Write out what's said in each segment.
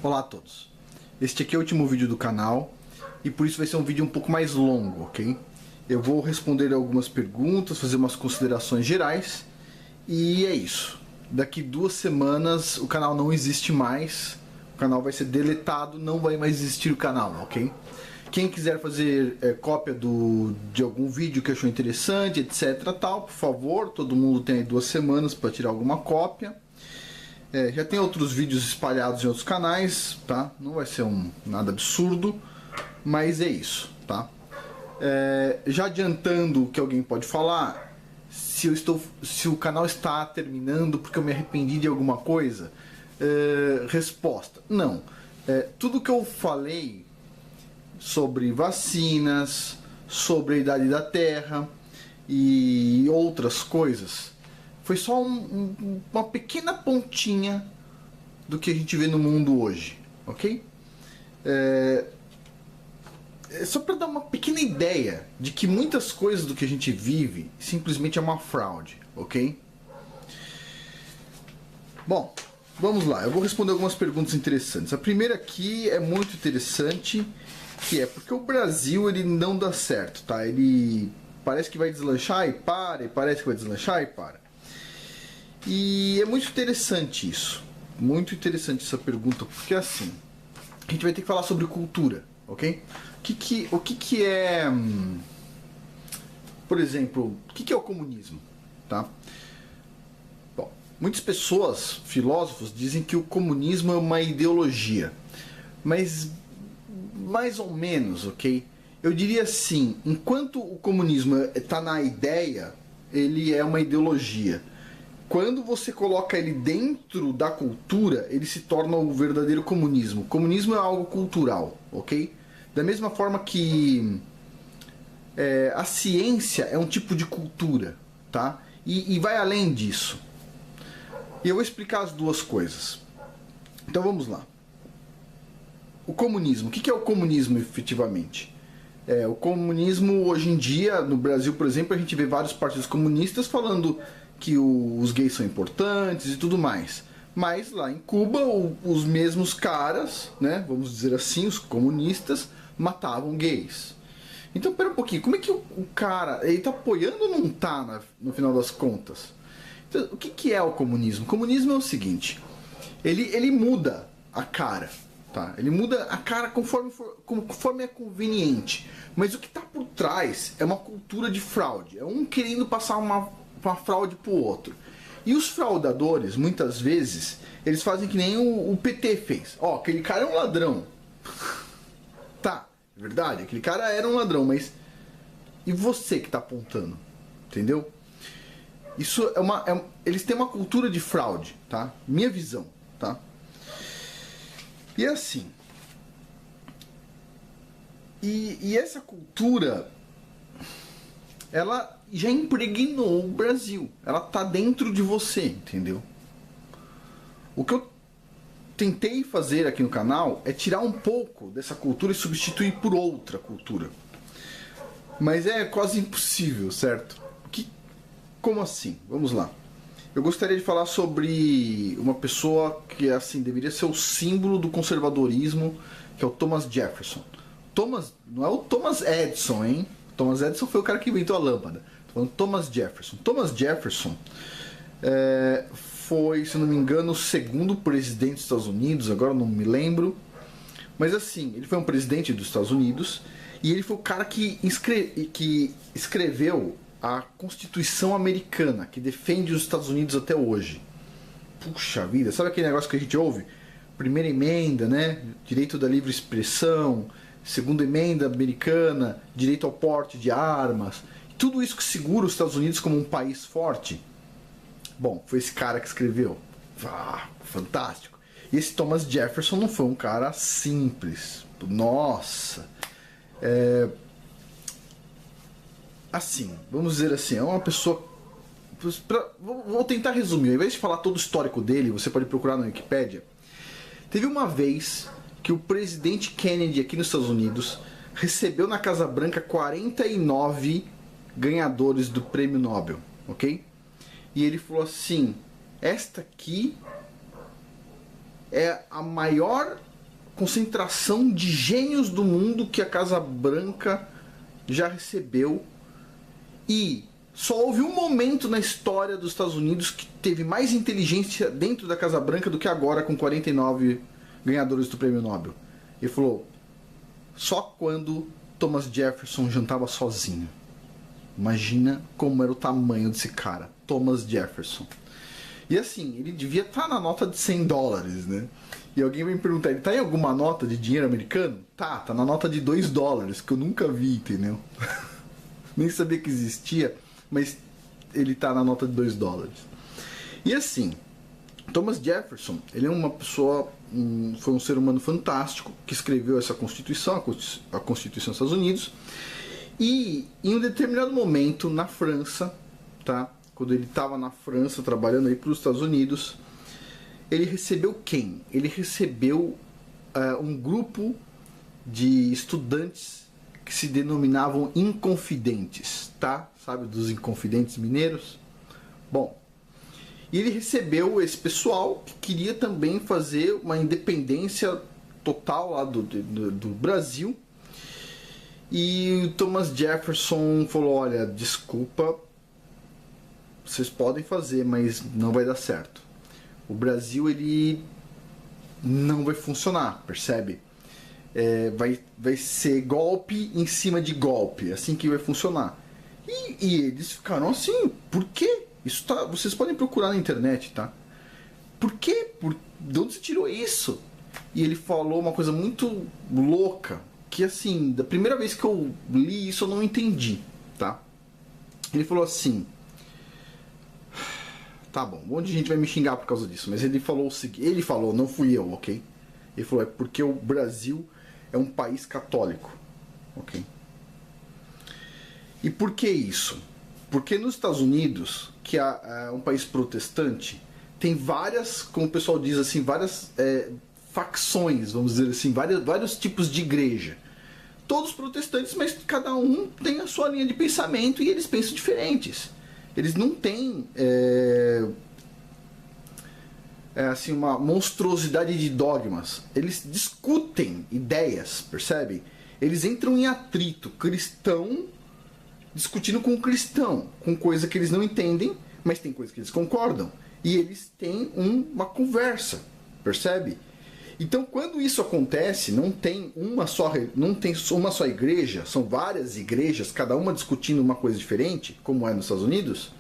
Olá a todos, este aqui é o último vídeo do canal e por isso vai ser um vídeo um pouco mais longo, ok? Eu vou responder algumas perguntas, fazer umas considerações gerais e é isso. Daqui 2 semanas o canal não existe mais, o canal vai ser deletado, não vai mais existir o canal, ok? Quem quiser fazer cópia de algum vídeo que achou interessante, etc, tal, por favor, todo mundo tem aí 2 semanas para tirar alguma cópia. Já tem outros vídeos espalhados em outros canais, tá? Não vai ser nada absurdo, mas é isso, tá? Já adiantando o que alguém pode falar, se o canal está terminando porque eu me arrependi de alguma coisa, resposta, não. Tudo que eu falei sobre vacinas, sobre a idade da Terra e outras coisas, foi só uma pequena pontinha do que a gente vê no mundo hoje, ok? Só para dar uma pequena ideia de que muitas coisas do que a gente vive simplesmente é uma fraude, ok? Bom, vamos lá, eu vou responder algumas perguntas interessantes. A primeira aqui é muito interessante, que é porque o Brasil ele não dá certo, tá? Ele parece que vai deslanchar e para, e parece que vai deslanchar e para. E é muito interessante isso. Muito interessante essa pergunta, porque assim, a gente vai ter que falar sobre cultura, ok? O que é, por exemplo, o que é o comunismo, tá? Bom, muitas pessoas, filósofos, dizem que o comunismo é uma ideologia, mas mais ou menos, ok? Eu diria assim, enquanto o comunismo está na ideia, ele é uma ideologia. Quando você coloca ele dentro da cultura, ele se torna o verdadeiro comunismo. O comunismo é algo cultural, ok? Da mesma forma que a ciência é um tipo de cultura, tá? E vai além disso. E eu vou explicar as duas coisas. Então vamos lá. O comunismo. O que é o comunismo efetivamente? O comunismo hoje em dia, no Brasil, por exemplo, a gente vê vários partidos comunistas falando que os gays são importantes e tudo mais. Mas lá em Cuba, os mesmos caras, né, vamos dizer assim, os comunistas, matavam gays. Então, pera um pouquinho, como é que o cara, ele tá apoiando ou não tá no final das contas? Então, o que é o comunismo? O comunismo é o seguinte, ele muda a cara, tá? Ele muda a cara conforme é conveniente. Mas o que está por trás é uma cultura de fraude. É um querendo passar uma fraude pro outro. E os fraudadores, muitas vezes, eles fazem que nem o PT fez. Ó, aquele cara é um ladrão. Tá, é verdade, aquele cara era um ladrão, mas e você que tá apontando? Entendeu? Isso eles têm uma cultura de fraude, tá? Minha visão, tá? E assim, e essa cultura, ela já impregnou o Brasil. Ela tá dentro de você, entendeu? O que eu tentei fazer aqui no canal é tirar um pouco dessa cultura e substituir por outra cultura. Mas é quase impossível, certo? Como assim? Vamos lá. Eu gostaria de falar sobre uma pessoa que assim deveria ser o símbolo do conservadorismo, que é o Thomas Jefferson. Não é o Thomas Edison, hein? Thomas Edison foi o cara que inventou a lâmpada. Tô falando Thomas Jefferson. Thomas Jefferson foi, se não me engano, o segundo presidente dos Estados Unidos, agora não me lembro. Mas assim, ele foi um presidente dos Estados Unidos e ele foi o cara que escreveu a Constituição Americana, que defende os Estados Unidos até hoje. Puxa vida, sabe aquele negócio que a gente ouve? Primeira emenda, né? Direito da livre expressão. Segunda emenda americana, direito ao porte de armas, tudo isso que segura os Estados Unidos como um país forte. Bom, foi esse cara que escreveu. Fantástico. E esse Thomas Jefferson não foi um cara simples. Nossa. Assim, vamos dizer assim, é uma pessoa... Vou tentar resumir. Ao invés de falar todo o histórico dele, você pode procurar na Wikipédia. Teve uma vez que o presidente Kennedy aqui nos Estados Unidos recebeu na Casa Branca 49 ganhadores do prêmio Nobel, ok? E ele falou assim, esta aqui é a maior concentração de gênios do mundo que a Casa Branca já recebeu, e só houve um momento na história dos Estados Unidos que teve mais inteligência dentro da Casa Branca do que agora, com 49 ganhadores do Prêmio Nobel. Ele falou, só quando Thomas Jefferson jantava sozinho. Imagina como era o tamanho desse cara, Thomas Jefferson. E assim, ele devia estar na nota de $100, né? E alguém vai me perguntar, ele tá em alguma nota de dinheiro americano? Tá na nota de $2, que eu nunca vi, entendeu? Nem sabia que existia, mas ele tá na nota de $2. E assim, Thomas Jefferson, ele é uma pessoa, foi um ser humano fantástico, que escreveu essa Constituição, a Constituição dos Estados Unidos, e em um determinado momento, na França, tá? Quando ele estava na França, trabalhando aí para os Estados Unidos, ele recebeu quem? Ele recebeu um grupo de estudantes que se denominavam inconfidentes, tá? Sabe, dos inconfidentes mineiros? Bom, e ele recebeu esse pessoal que queria também fazer uma independência total lá do Brasil. E o Thomas Jefferson falou, olha, desculpa, vocês podem fazer, mas não vai dar certo. O Brasil, ele não vai funcionar, percebe? Vai ser golpe em cima de golpe, assim que vai funcionar. E eles ficaram assim, por quê? Isso tá, vocês podem procurar na internet, tá? Por quê? De onde você tirou isso? E ele falou uma coisa muito louca, que assim, da primeira vez que eu li isso eu não entendi, tá? Ele falou assim, tá bom, um monte de gente vai me xingar por causa disso, mas ele falou o seguinte, ele falou, não fui eu, ok? Ele falou, é porque o Brasil é um país católico, ok? E por que isso? Porque nos Estados Unidos, que é um país protestante, tem várias, como o pessoal diz assim, várias facções, vamos dizer assim, vários tipos de igreja. Todos protestantes, mas cada um tem a sua linha de pensamento e eles pensam diferentes. Eles não têm assim, uma monstruosidade de dogmas. Eles discutem ideias, percebe? Eles entram em atrito, cristão discutindo com cristão, com coisa que eles não entendem, mas tem coisa que eles concordam. E eles têm uma conversa, percebe? Então, quando isso acontece, não tem uma só igreja, são várias igrejas, cada uma discutindo uma coisa diferente, como é nos Estados Unidos.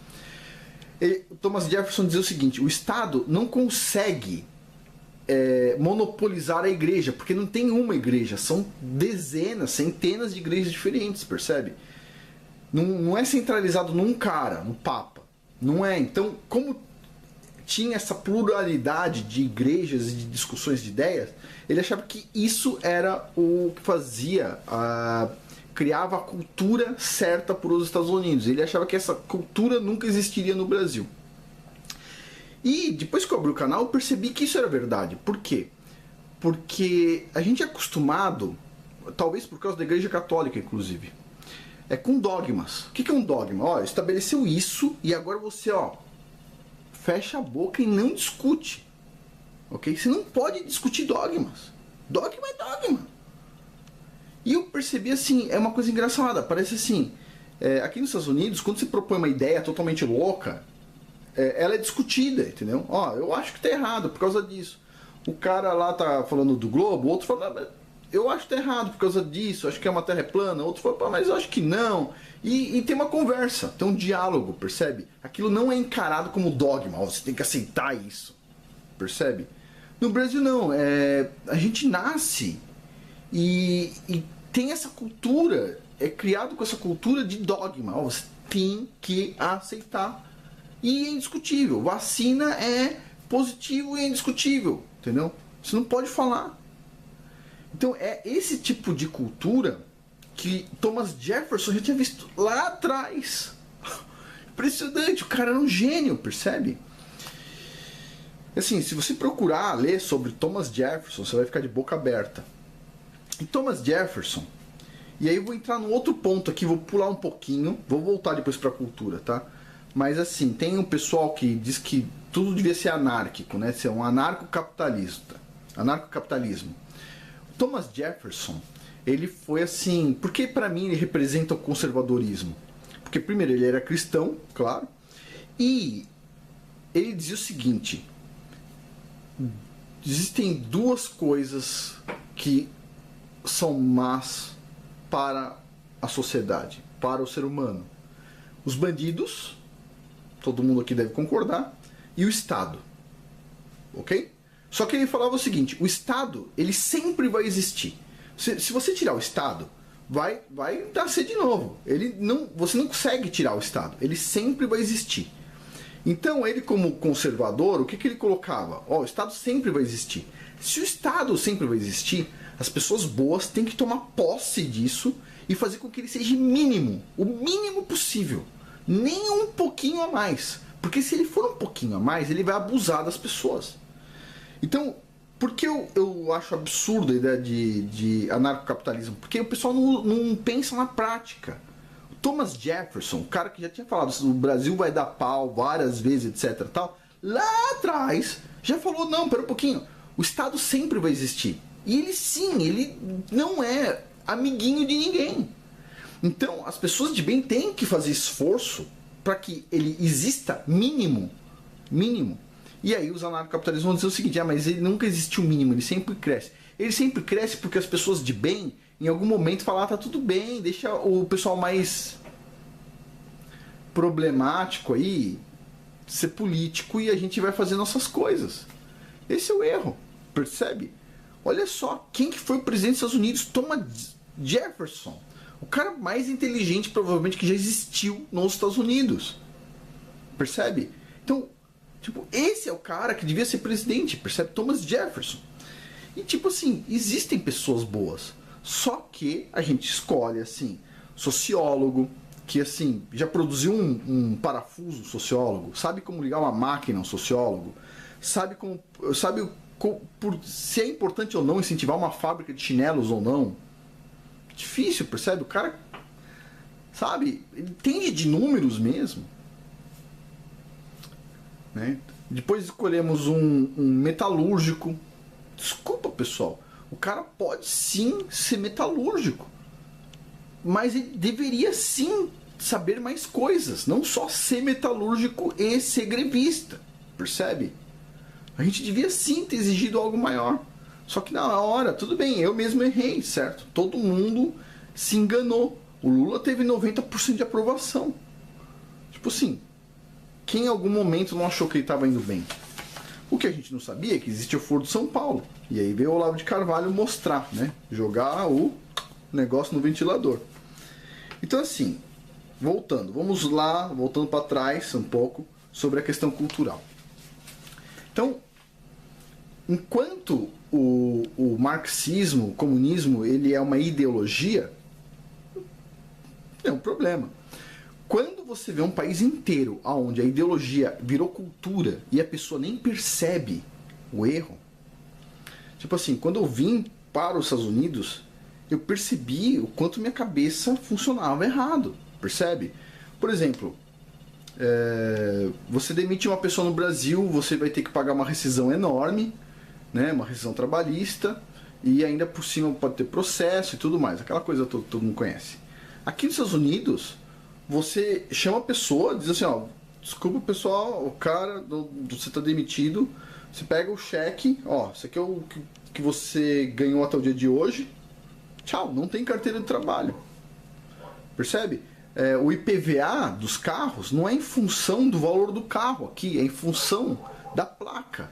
Thomas Jefferson dizia o seguinte, o Estado não consegue monopolizar a igreja, porque não tem uma igreja, são dezenas, centenas de igrejas diferentes, percebe? Não é centralizado num cara, no Papa. Não é. Então, como tinha essa pluralidade de igrejas e de discussões de ideias, ele achava que isso era o que fazia, criava a cultura certa para os Estados Unidos. Ele achava que essa cultura nunca existiria no Brasil. E depois que eu abri o canal, eu percebi que isso era verdade. Por quê? Porque a gente é acostumado, talvez por causa da Igreja Católica, inclusive, com dogmas. O que é um dogma? Ó, estabeleceu isso e agora você, fecha a boca e não discute. Ok? Você não pode discutir dogmas. Dogma é dogma. E eu percebi assim, é uma coisa engraçada. Parece assim, aqui nos Estados Unidos, quando você propõe uma ideia totalmente louca, ela é discutida, entendeu? Ó, eu acho que tá errado por causa disso. O cara lá tá falando do globo, o outro fala, eu acho que tá errado por causa disso, acho que é uma terra plana, outro fala, mas eu acho que não. E tem uma conversa, tem um diálogo, percebe? Aquilo não é encarado como dogma, você tem que aceitar isso, percebe? No Brasil não, a gente nasce e tem essa cultura, é criado com essa cultura de dogma, você tem que aceitar. E é indiscutível, vacina é positivo e é indiscutível, entendeu? Você não pode falar. Então é esse tipo de cultura que Thomas Jefferson já tinha visto lá atrás. Impressionante, o cara era um gênio, percebe? Assim, se você procurar ler sobre Thomas Jefferson, você vai ficar de boca aberta. E Thomas Jefferson, e aí eu vou entrar num outro ponto aqui, vou pular um pouquinho, vou voltar depois para a cultura, tá? Mas assim, tem um pessoal que diz que tudo devia ser anárquico, né? Ser um anarcocapitalismo. Thomas Jefferson, ele foi assim... Porque para mim ele representa o conservadorismo? Porque primeiro ele era cristão, claro, e ele dizia o seguinte: existem duas coisas que são más para a sociedade, para o ser humano: os bandidos, todo mundo aqui deve concordar, e o Estado, ok? Só que ele falava o seguinte: o Estado, ele sempre vai existir. Se você tirar o Estado, vai nascer de novo. Você não consegue tirar o Estado, ele sempre vai existir. Então ele, como conservador, o que ele colocava? O Estado sempre vai existir. Se o Estado sempre vai existir, as pessoas boas têm que tomar posse disso e fazer com que ele seja mínimo, o mínimo possível, nem um pouquinho a mais, porque se ele for um pouquinho a mais, ele vai abusar das pessoas. Então, por que eu acho absurda a ideia de anarcocapitalismo? Porque o pessoal não pensa na prática. O Thomas Jefferson, o cara que já tinha falado o Brasil vai dar pau várias vezes, etc. Tal, lá atrás já falou: não, pera um pouquinho, o Estado sempre vai existir. E ele sim, ele não é amiguinho de ninguém. Então as pessoas de bem têm que fazer esforço para que ele exista mínimo. E aí os anarcocapitalistas vão dizer o seguinte: mas ele nunca existiu mínimo, ele sempre cresce. Ele sempre cresce porque as pessoas de bem, em algum momento, falam: tá tudo bem, deixa o pessoal mais problemático aí ser político e a gente vai fazer nossas coisas. Esse é o erro, percebe? Olha só, quem que foi o presidente dos Estados Unidos? Thomas Jefferson. O cara mais inteligente, provavelmente, que já existiu nos Estados Unidos. Percebe? Então, tipo, esse é o cara que devia ser presidente, percebe? Thomas Jefferson. E tipo assim, existem pessoas boas. Só que a gente escolhe, assim, sociólogo, que assim, já produziu um parafuso, sociólogo, sabe como ligar uma máquina, um sociólogo, sabe se é importante ou não incentivar uma fábrica de chinelos ou não. Difícil, percebe? O cara, sabe, ele entende de números mesmo. Né? Depois escolhemos um metalúrgico. Desculpa, pessoal, o cara pode sim ser metalúrgico, mas ele deveria sim saber mais coisas, não só ser metalúrgico e ser grevista, percebe? A gente devia sim ter exigido algo maior. Só que na hora, tudo bem, eu mesmo errei, certo? Todo mundo se enganou. O Lula teve 90% de aprovação. Tipo assim, quem em algum momento não achou que ele estava indo bem? O que a gente não sabia é que existe o Foro de São Paulo. E aí veio o Olavo de Carvalho mostrar, né? Jogar o negócio no ventilador. Então assim, vamos lá, voltando para trás um pouco, sobre a questão cultural. Então, enquanto o marxismo, o comunismo, ele é uma ideologia, é um problema. Quando você vê um país inteiro onde a ideologia virou cultura e a pessoa nem percebe o erro, tipo assim, quando eu vim para os Estados Unidos, eu percebi o quanto minha cabeça funcionava errado, percebe? Por exemplo, você demite uma pessoa no Brasil, você vai ter que pagar uma rescisão enorme, né, uma rescisão trabalhista, e ainda por cima pode ter processo e tudo mais, aquela coisa todo mundo conhece. Aqui nos Estados Unidos, você chama a pessoa, diz assim: ó, desculpa pessoal, o cara, você está demitido, você pega o cheque, ó, isso aqui é o que você ganhou até o dia de hoje, tchau, não tem carteira de trabalho, percebe? O IPVA dos carros não é em função do valor do carro aqui, é em função da placa.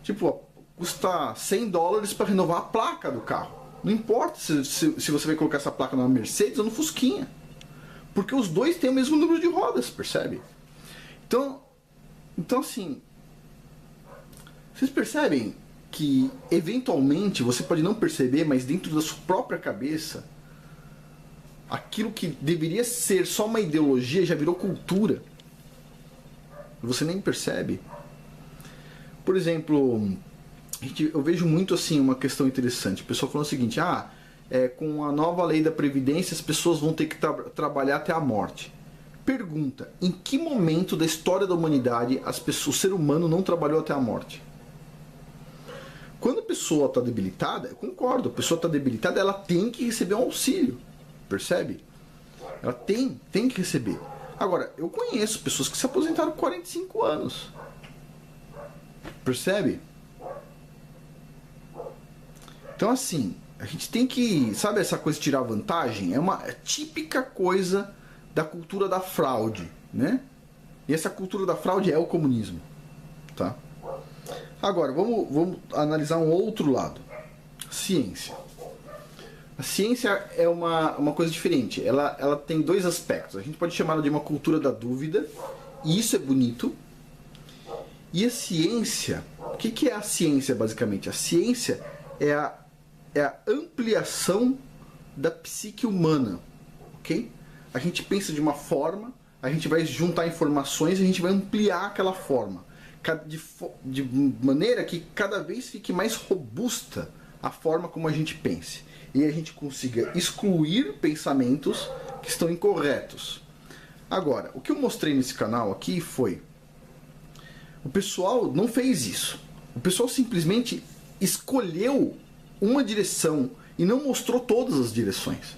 Tipo, ó, custa $100 para renovar a placa do carro. Não importa se você vai colocar essa placa numa Mercedes ou no Fusquinha, porque os dois têm o mesmo número de rodas, percebe? Então assim, vocês percebem que eventualmente você pode não perceber, mas dentro da sua própria cabeça, aquilo que deveria ser só uma ideologia já virou cultura. Você nem percebe. Por exemplo, eu vejo muito assim uma questão interessante. O pessoal falando o seguinte: com a nova lei da Previdência as pessoas vão ter que trabalhar até a morte. Pergunta: em que momento da história da humanidade o ser humano não trabalhou até a morte? quando a pessoa está debilitada, eu concordo, a pessoa está debilitada, ela tem que receber um auxílio, percebe? Ela tem que receber. Agora, eu conheço pessoas que se aposentaram com 45 anos, percebe? Então assim, a gente tem que, sabe essa coisa de tirar vantagem? É uma típica coisa da cultura da fraude, né? E essa cultura da fraude é o comunismo, tá? Agora, vamos analisar um outro lado. Ciência. A ciência é uma coisa diferente. Ela tem dois aspectos. A gente pode chamá-la de uma cultura da dúvida, e isso é bonito. E a ciência, o que é a ciência basicamente? A ciência é a ampliação da psique humana, ok? A gente pensa de uma forma, a gente vai juntar informações e a gente vai ampliar aquela forma, de maneira que cada vez fique mais robusta a forma como a gente pense. E a gente consiga excluir pensamentos que estão incorretos. Agora, o que eu mostrei nesse canal aqui foi... O pessoal não fez isso. O pessoal simplesmente escolheu uma direção e não mostrou todas as direções.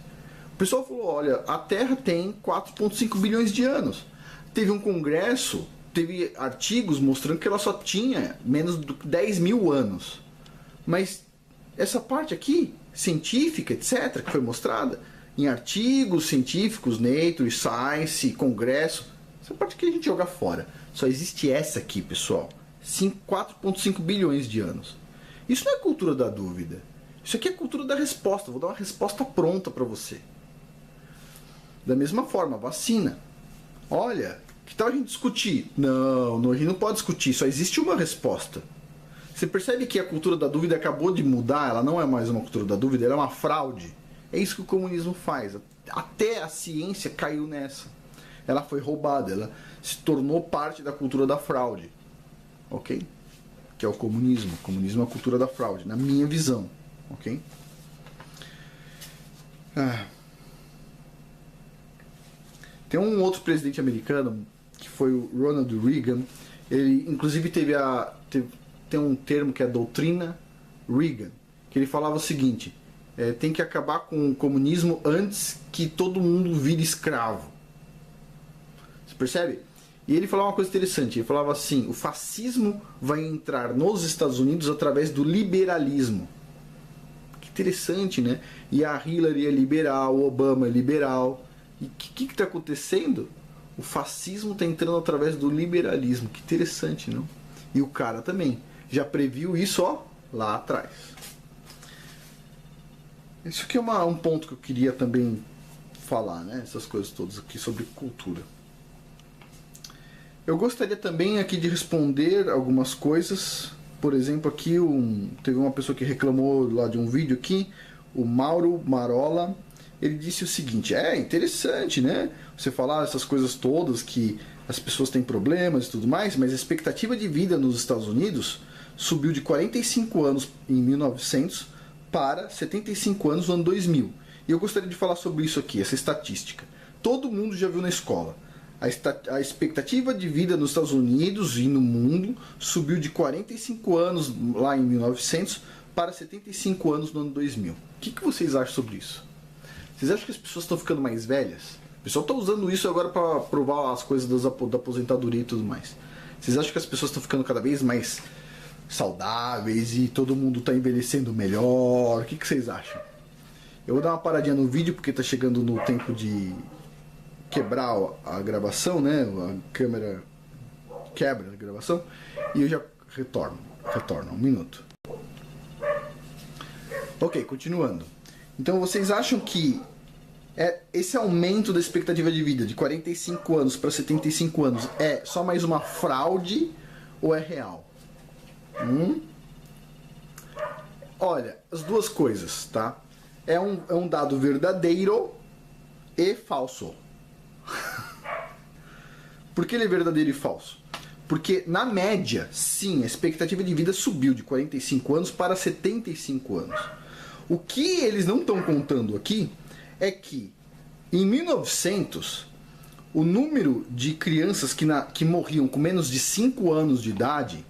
O pessoal falou, olha, a Terra tem 4,5 bilhões de anos. Teve um congresso, teve artigos mostrando que ela só tinha menos de 10 mil anos. Mas essa parte aqui, científica, etc., que foi mostrada em artigos científicos, Nature, Science, Congresso, essa parte aqui a gente joga fora. Só existe essa aqui, pessoal. 4,5 bilhões de anos. Isso não é cultura da dúvida. Isso aqui é cultura da resposta. Vou dar uma resposta pronta para você. Da mesma forma, vacina. Olha, que tal a gente discutir? Não, a gente não pode discutir. Só existe uma resposta. Você percebe que a cultura da dúvida acabou de mudar? Ela não é mais uma cultura da dúvida, ela é uma fraude. É isso que o comunismo faz. Até a ciência caiu nessa. Ela foi roubada, ela se tornou parte da cultura da fraude. Ok? Que é o comunismo. O comunismo é a cultura da fraude, na minha visão. Ok? Tem um outro presidente americano, que foi o Ronald Reagan. Ele, inclusive, tem um termo que é a doutrina Reagan, que ele falava o seguinte: tem que acabar com o comunismo antes que todo mundo vire escravo. Você percebe? E ele falava uma coisa interessante. Ele falava assim: o fascismo vai entrar nos Estados Unidos através do liberalismo. Que interessante, né? E a Hillary é liberal, o Obama é liberal. E o que está acontecendo? O fascismo está entrando através do liberalismo. Que interessante, não? E o cara também já previu isso, ó, lá atrás. Isso aqui é um ponto que eu queria também falar, né? Essas coisas todas aqui sobre cultura. Eu gostaria também aqui de responder algumas coisas. Por exemplo, aqui teve uma pessoa que reclamou lá de um vídeo aqui, o Mauro Marola. Ele disse o seguinte: é interessante, né? Você falar essas coisas todas, que as pessoas têm problemas e tudo mais, mas a expectativa de vida nos Estados Unidos subiu de 45 anos em 1900 para 75 anos no ano 2000. E eu gostaria de falar sobre isso aqui, essa estatística. Todo mundo já viu na escola. A expectativa de vida nos Estados Unidos e no mundo subiu de 45 anos lá em 1900 para 75 anos no ano 2000. O que vocês acham sobre isso? Vocês acham que as pessoas estão ficando mais velhas? O pessoal está usando isso agora para provar as coisas da aposentadoria e tudo mais. Vocês acham que as pessoas estão ficando cada vez mais saudáveis e todo mundo está envelhecendo melhor? O que vocês acham? Eu vou dar uma paradinha no vídeo porque está chegando no tempo de quebrar a gravação, né? A câmera quebra a gravação e eu já retorno um minuto. Ok, continuando. Então vocês acham que esse aumento da expectativa de vida de 45 anos para 75 anos é só mais uma fraude ou é real? Olha, as duas coisas, tá? É um dado verdadeiro e falso. Por que ele é verdadeiro e falso? Porque na média, sim, a expectativa de vida subiu de 45 anos para 75 anos. O que eles não estão contando aqui é que em 1900 o número de crianças que morriam com menos de 5 anos de idade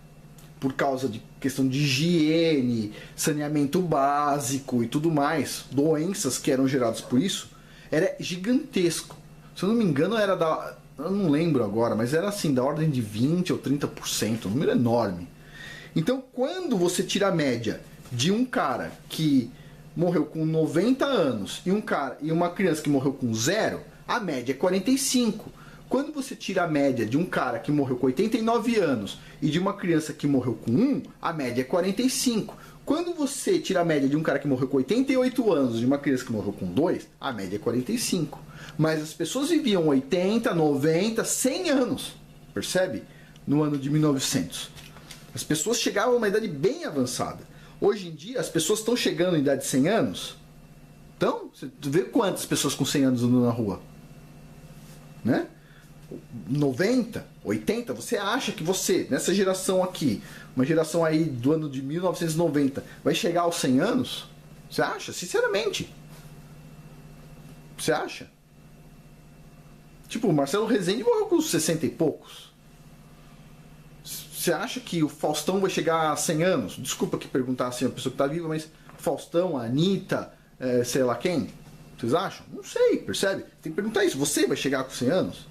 por causa de questão de higiene, saneamento básico e tudo mais, doenças que eram geradas por isso, era gigantesco. Se eu não me engano, era eu não lembro agora, mas era assim, da ordem de 20 ou 30%, um número enorme. Então, quando você tira a média de um cara que morreu com 90 anos e uma criança que morreu com 0, a média é 45. Quando você tira a média de um cara que morreu com 89 anos e de uma criança que morreu com 1, a média é 45. Quando você tira a média de um cara que morreu com 88 anos e de uma criança que morreu com 2, a média é 45. Mas as pessoas viviam 80, 90, 100 anos, percebe? No ano de 1900. As pessoas chegavam a uma idade bem avançada. Hoje em dia, as pessoas estão chegando em idade de 100 anos. Então, você vê quantas pessoas com 100 anos andam na rua? Né? 90, 80, você acha que você, nessa geração aqui, uma geração aí do ano de 1990, vai chegar aos 100 anos? Você acha? Sinceramente. Você acha? Tipo, o Marcelo Rezende morreu com 60 e poucos. Você acha que o Faustão vai chegar a 100 anos? Desculpa que perguntar assim a pessoa que está viva, mas Faustão, a Anitta, sei lá quem? Vocês acham? Não sei, percebe? Tem que perguntar isso. Você vai chegar com 100 anos?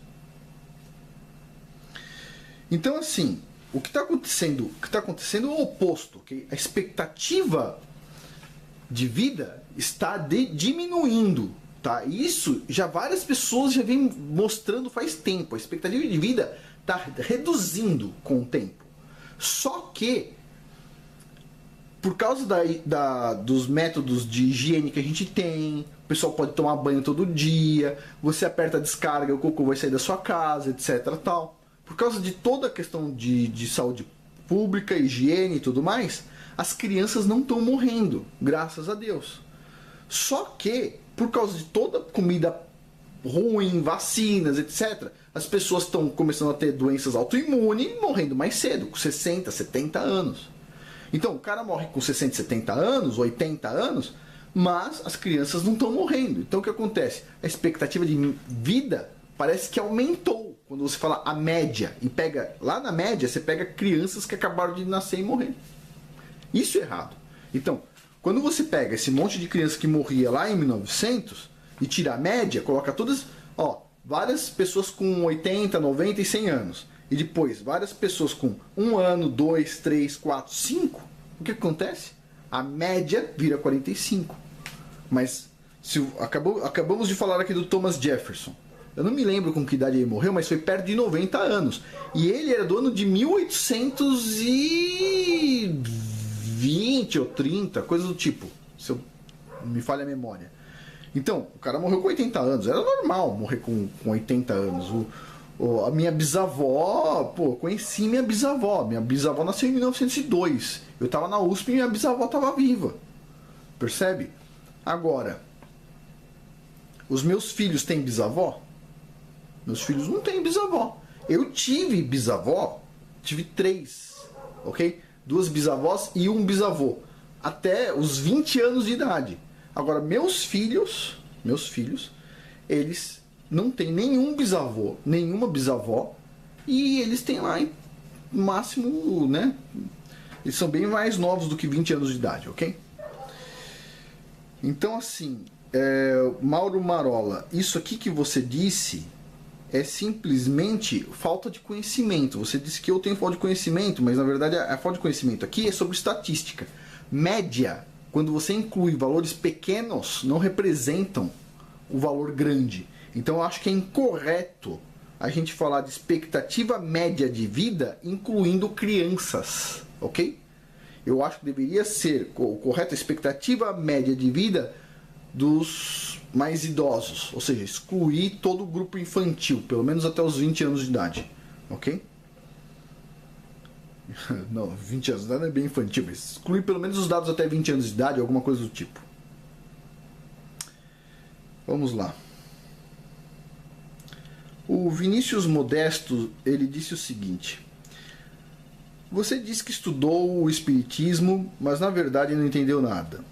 Então, assim, o que está acontecendo é o oposto. Okay? A expectativa de vida está diminuindo. Tá? Isso já várias pessoas já vêm mostrando faz tempo. A expectativa de vida está reduzindo com o tempo. Só que, por causa dos métodos de higiene que a gente tem, o pessoal pode tomar banho todo dia, você aperta a descarga, o cocô vai sair da sua casa, etc. Tal. Por causa de toda a questão de saúde pública, higiene e tudo mais, as crianças não estão morrendo, graças a Deus. Só que, por causa de toda a comida ruim, vacinas, etc., as pessoas estão começando a ter doenças autoimunes e morrendo mais cedo, com 60, 70 anos. Então, o cara morre com 60, 70 anos, 80 anos, mas as crianças não estão morrendo. Então, o que acontece? A expectativa de vida parece que aumentou. Quando você fala a média, e pega lá na média, você pega crianças que acabaram de nascer e morrer. Isso é errado. Então, quando você pega esse monte de criança que morria lá em 1900 e tira a média, coloca todas, várias pessoas com 80, 90 e 100 anos, e depois várias pessoas com 1 ano, 2, 3, 4, 5, o que acontece? A média vira 45. Mas acabamos de falar aqui do Thomas Jefferson. Eu não me lembro com que idade ele morreu, mas foi perto de 90 anos. E ele era do ano de 1820 ou 30, coisa do tipo, se eu me falha a memória. Então, o cara morreu com 80 anos. Era normal morrer com 80 anos. A minha bisavó, conheci minha bisavó. Minha bisavó nasceu em 1902. Eu estava na USP e minha bisavó estava viva. Percebe? Agora, os meus filhos têm bisavó? Meus filhos não têm bisavó. Eu tive bisavó, tive 3, ok? 2 bisavós e 1 bisavô. Até os 20 anos de idade. Agora, meus filhos, eles não têm nenhum bisavô, nenhuma bisavó. E eles têm lá, no máximo, né? Eles são bem mais novos do que 20 anos de idade, ok? Então, assim, Mauro Marola, isso aqui que você disse é simplesmente falta de conhecimento. Você disse que eu tenho falta de conhecimento, mas na verdade a falta de conhecimento aqui é sobre estatística. Média, quando você inclui valores pequenos, não representam o valor grande. Então eu acho que é incorreto a gente falar de expectativa média de vida incluindo crianças, ok? Eu acho que deveria ser correto a expectativa média de vida dos mais idosos, ou seja, excluir todo o grupo infantil, pelo menos até os 20 anos de idade, ok? Não, 20 anos de idade não é bem infantil, mas excluir pelo menos os dados até 20 anos de idade, alguma coisa do tipo. Vamos lá. O Vinícius Modesto, ele disse o seguinte: você disse que estudou o espiritismo, mas na verdade não entendeu nada.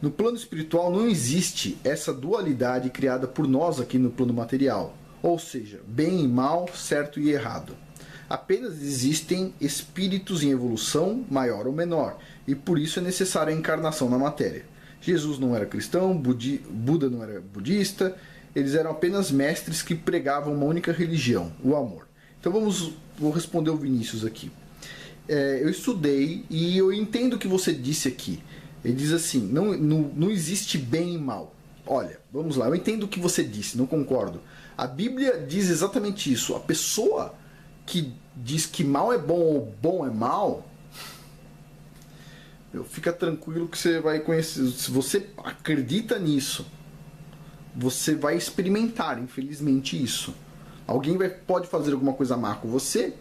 No plano espiritual não existe essa dualidade criada por nós aqui no plano material, ou seja, bem e mal, certo e errado. Apenas existem espíritos em evolução maior ou menor, e por isso é necessária a encarnação na matéria. Jesus não era cristão, Buda não era budista, eles eram apenas mestres que pregavam uma única religião, o amor. Então vou responder o Vinícius aqui. Eu estudei e eu entendo o que você disse aqui. Ele diz assim, não existe bem e mal. Olha, vamos lá, eu entendo o que você disse, não concordo. A Bíblia diz exatamente isso. A pessoa que diz que mal é bom ou bom é mal, fica tranquilo que você vai conhecer. Se você acredita nisso, você vai experimentar, infelizmente, isso. Alguém pode fazer alguma coisa má com você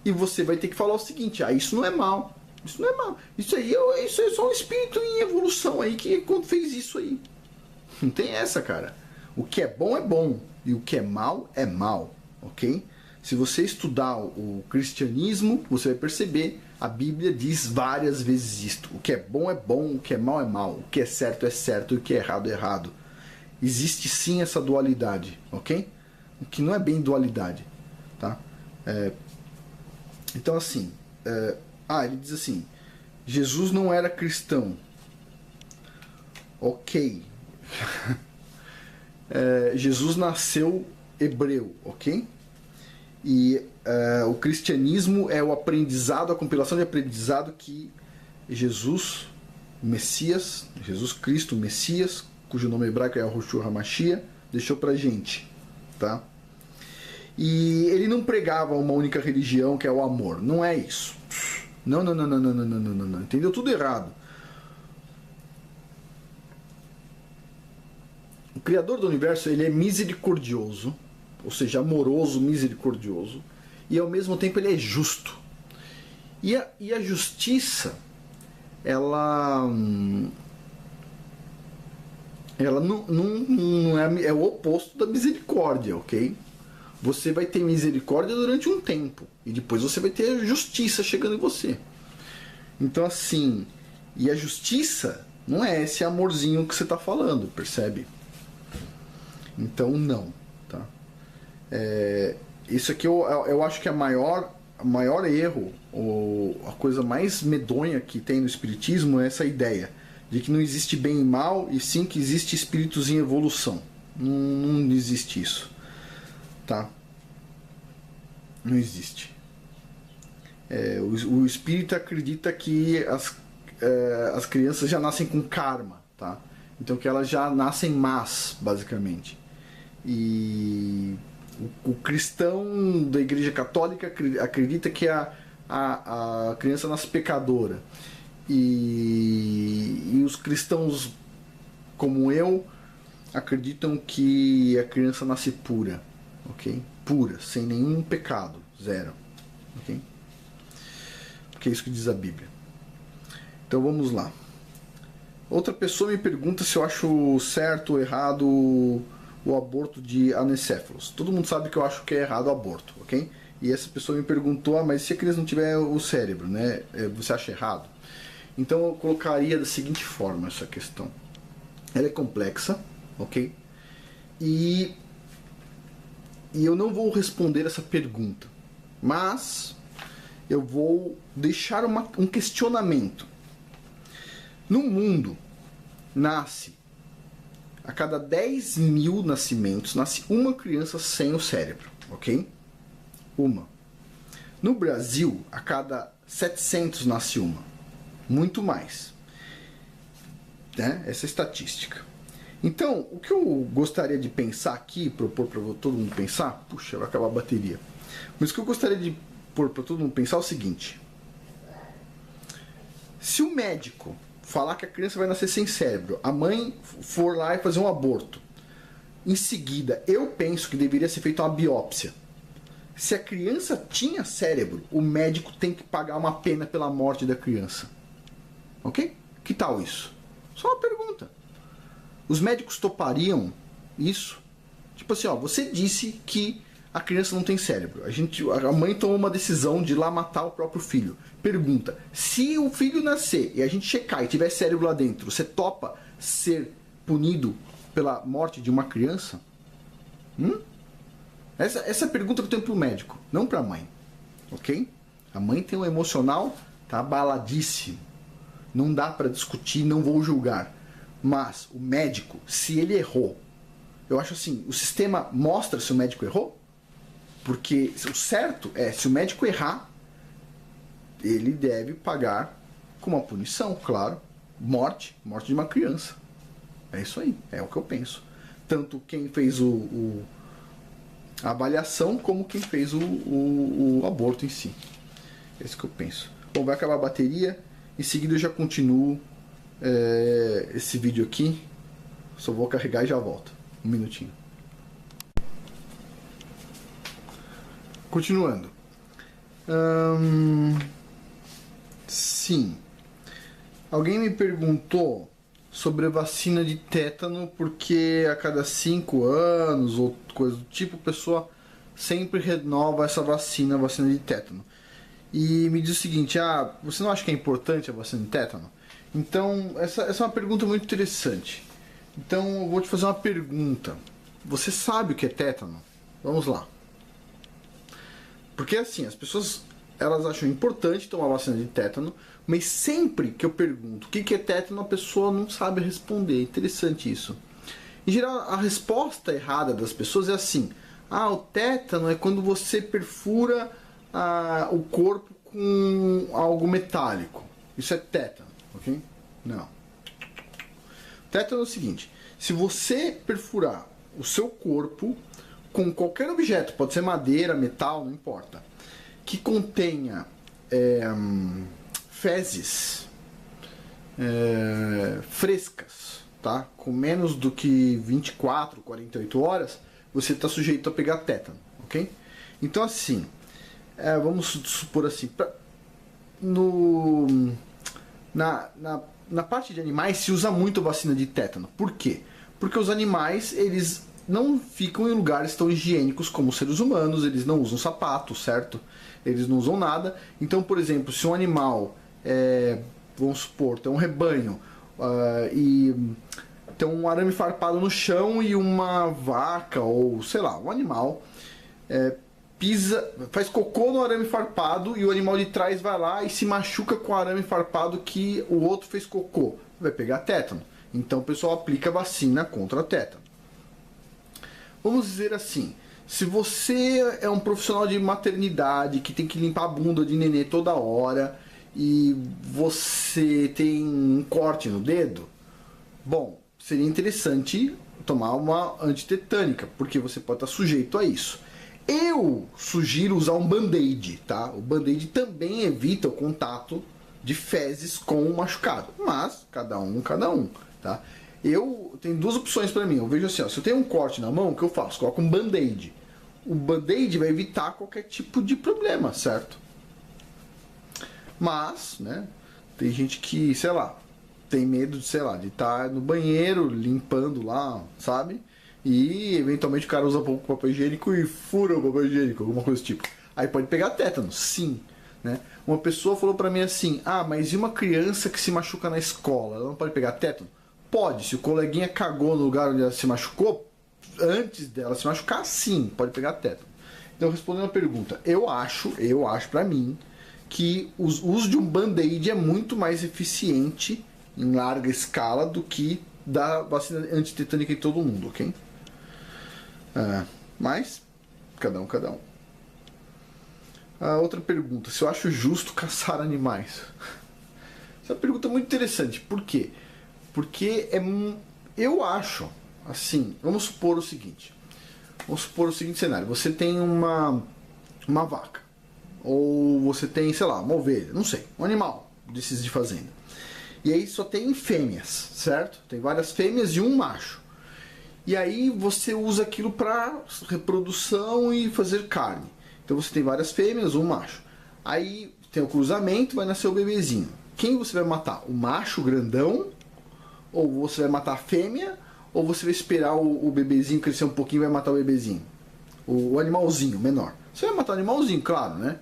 e você vai ter que falar o seguinte: isso não é mal. Isso não é mal. Isso aí é só um espírito em evolução aí que fez isso aí. Não tem essa, cara. O que é bom e o que é mal, ok? Se você estudar o cristianismo, você vai perceber, a Bíblia diz várias vezes isto. O que é bom, o que é mal. O que é certo e o que é errado. Existe sim essa dualidade, ok? O que não é bem dualidade, tá? Então assim, ele diz assim, Jesus não era cristão. Ok. Jesus nasceu hebreu, ok? E o cristianismo é o aprendizado, a compilação de aprendizado que Jesus, o Messias, Jesus Cristo, o Messias, cujo nome hebraico é Yahushua HaMashiach, deixou pra gente, tá? E ele não pregava uma única religião, que é o amor. Não é isso. Não. Entendeu tudo errado. O Criador do Universo, ele é misericordioso, ou seja, amoroso, misericordioso, e ao mesmo tempo ele é justo. E a justiça, ela não é o oposto da misericórdia, ok? Você vai ter misericórdia durante um tempo, e depois você vai ter a justiça chegando em você. Então assim, e a justiça não é esse amorzinho que você está falando, percebe? Então não, tá? Isso aqui eu acho que é o maior erro, ou a coisa mais medonha que tem no espiritismo é essa ideia de que não existe bem e mal, e sim que existe espíritos em evolução. Não existe isso, tá? Não existe. O espírito acredita que as crianças já nascem com karma, tá? Então que elas já nascem más, basicamente. E o cristão da Igreja Católica acredita que a criança nasce pecadora. E os cristãos, como eu, acreditam que a criança nasce pura, ok? Pura, sem nenhum pecado, zero, ok? Porque é isso que diz a Bíblia. Então vamos lá. Outra pessoa me pergunta se eu acho certo ou errado o aborto de anencéfalos. Todo mundo sabe que eu acho que é errado o aborto, ok? E essa pessoa me perguntou, mas se a criança não tiver o cérebro, né? Você acha errado? Então eu colocaria da seguinte forma essa questão. Ela é complexa, ok? E eu não vou responder essa pergunta, mas eu vou deixar um questionamento. No mundo, nasce, a cada 10 mil nascimentos, nasce uma criança sem o cérebro, ok? Uma. No Brasil, a cada 700 nasce uma. Muito mais, né? Essa é a estatística. Então, o que eu gostaria de pensar aqui, propor para todo mundo pensar, puxa, vai acabar a bateria. Mas o que eu gostaria de pôr para todo mundo pensar é o seguinte: se o médico falar que a criança vai nascer sem cérebro, a mãe for lá e fazer um aborto, em seguida, eu penso que deveria ser feita uma biópsia. Se a criança tinha cérebro, o médico tem que pagar uma pena pela morte da criança. Ok? Que tal isso? Só uma pergunta. Os médicos topariam isso? Tipo assim, você disse que a criança não tem cérebro. A mãe tomou uma decisão de ir lá matar o próprio filho. Pergunta: se o filho nascer e a gente checar e tiver cérebro lá dentro, você topa ser punido pela morte de uma criança? Essa é a pergunta que eu tenho para o médico, não para a mãe. ok? A mãe tem um emocional, tá abaladíssimo. Não dá para discutir, não vou julgar. Mas o médico, se ele errou, eu acho assim, o sistema mostra se o médico errou, porque o certo é, se o médico errar, ele deve pagar com uma punição, claro, morte de uma criança. É isso aí, é o que eu penso. Tanto quem fez a avaliação, como quem fez o aborto em si. É isso que eu penso. Bom, vai acabar a bateria, em seguida eu já continuo esse vídeo aqui. Só vou carregar e já volto. Um minutinho. Continuando. Sim. Alguém me perguntou sobre a vacina de tétano, porque a cada 5 anos ou coisa do tipo, a pessoa sempre renova essa vacina, a vacina de tétano. E me diz o seguinte, você não acha que é importante a vacina de tétano? Então, essa é uma pergunta muito interessante. Então, eu vou te fazer uma pergunta. Você sabe o que é tétano? Vamos lá. Porque assim, as pessoas elas acham importante tomar vacina de tétano, mas sempre que eu pergunto o que é tétano, a pessoa não sabe responder. É interessante isso. Em geral, a resposta errada das pessoas é assim: o tétano é quando você perfura o corpo com algo metálico. Isso é tétano, ok? Não. Tétano é o seguinte: se você perfurar o seu corpo com qualquer objeto, pode ser madeira, metal, não importa, que contenha fezes frescas, tá? Com menos do que 24, 48 horas, você está sujeito a pegar tétano, ok? Então assim, vamos supor assim, na parte de animais se usa muito vacina de tétano. Por quê? Porque os animais, eles não ficam em lugares tão higiênicos como os seres humanos, eles não usam sapato, certo? Eles não usam nada. Então, por exemplo, se um animal, vamos supor, tem um rebanho e tem um arame farpado no chão e uma vaca ou, sei lá, um animal pisa, faz cocô no arame farpado e o animal de trás vai lá e se machuca com o arame farpado que o outro fez cocô, vai pegar tétano. Então o pessoal aplica vacina contra tétano. Vamos dizer assim, se você é um profissional de maternidade que tem que limpar a bunda de nenê toda hora e você tem um corte no dedo, bom, seria interessante tomar uma antitetânica, porque você pode estar sujeito a isso. Eu sugiro usar um band-aid, tá? O band-aid também evita o contato de fezes com o machucado, mas cada um, tá? Eu tenho duas opções para mim. Eu vejo assim, se eu tenho um corte na mão, o que eu faço? Coloco um band-aid. O band-aid vai evitar qualquer tipo de problema, certo? Mas, né, tem gente que, sei lá, tem medo de, sei lá, de estar no banheiro limpando lá, sabe? E eventualmente o cara usa pouco papel higiênico e fura o papel higiênico, alguma coisa do tipo. Aí pode pegar tétano, sim. Né? Uma pessoa falou pra mim assim, mas e uma criança que se machuca na escola, ela não pode pegar tétano? Pode, se o coleguinha cagou no lugar onde ela se machucou, antes dela se machucar, sim, pode pegar tétano. Então, respondendo a pergunta, eu acho pra mim, que o uso de um band-aid é muito mais eficiente em larga escala do que da vacina antitetânica em todo mundo, ok? Mas, cada um. Outra pergunta, se eu acho justo caçar animais. Essa é uma pergunta muito interessante. Por quê? Porque eu acho, assim, vamos supor o seguinte cenário. Você tem uma vaca, ou você tem, sei lá, uma ovelha, não sei, um animal desses de fazenda. E aí só tem fêmeas, certo? Tem várias fêmeas e um macho. E aí você usa aquilo para reprodução e fazer carne. Então você tem várias fêmeas, um macho. Aí tem o cruzamento, vai nascer o bebezinho. Quem você vai matar? O macho grandão? Ou você vai matar a fêmea? Ou você vai esperar o bebezinho crescer um pouquinho e vai matar o bebezinho? O animalzinho menor. Você vai matar o animalzinho, claro, né?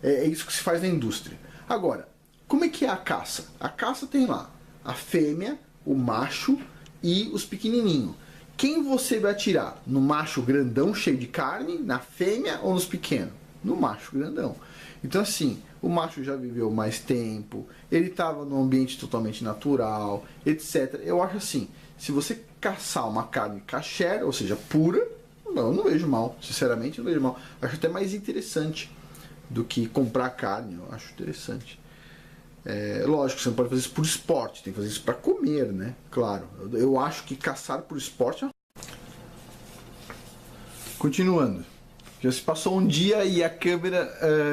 É isso que se faz na indústria. Agora, como é que é a caça? A caça tem lá a fêmea, o macho e os pequenininhos. Quem você vai atirar? No macho grandão, cheio de carne, na fêmea ou nos pequenos? no macho grandão. Então assim, o macho já viveu mais tempo, ele estava num ambiente totalmente natural, etc. Eu acho assim, se você caçar uma carne kasher, ou seja, pura, eu não vejo mal, sinceramente não vejo mal. Acho até mais interessante do que comprar carne, eu acho interessante. Lógico, você não pode fazer isso por esporte, tem que fazer isso para comer, né? Claro, eu acho que caçar por esporte... Continuando. Já se passou um dia e a câmera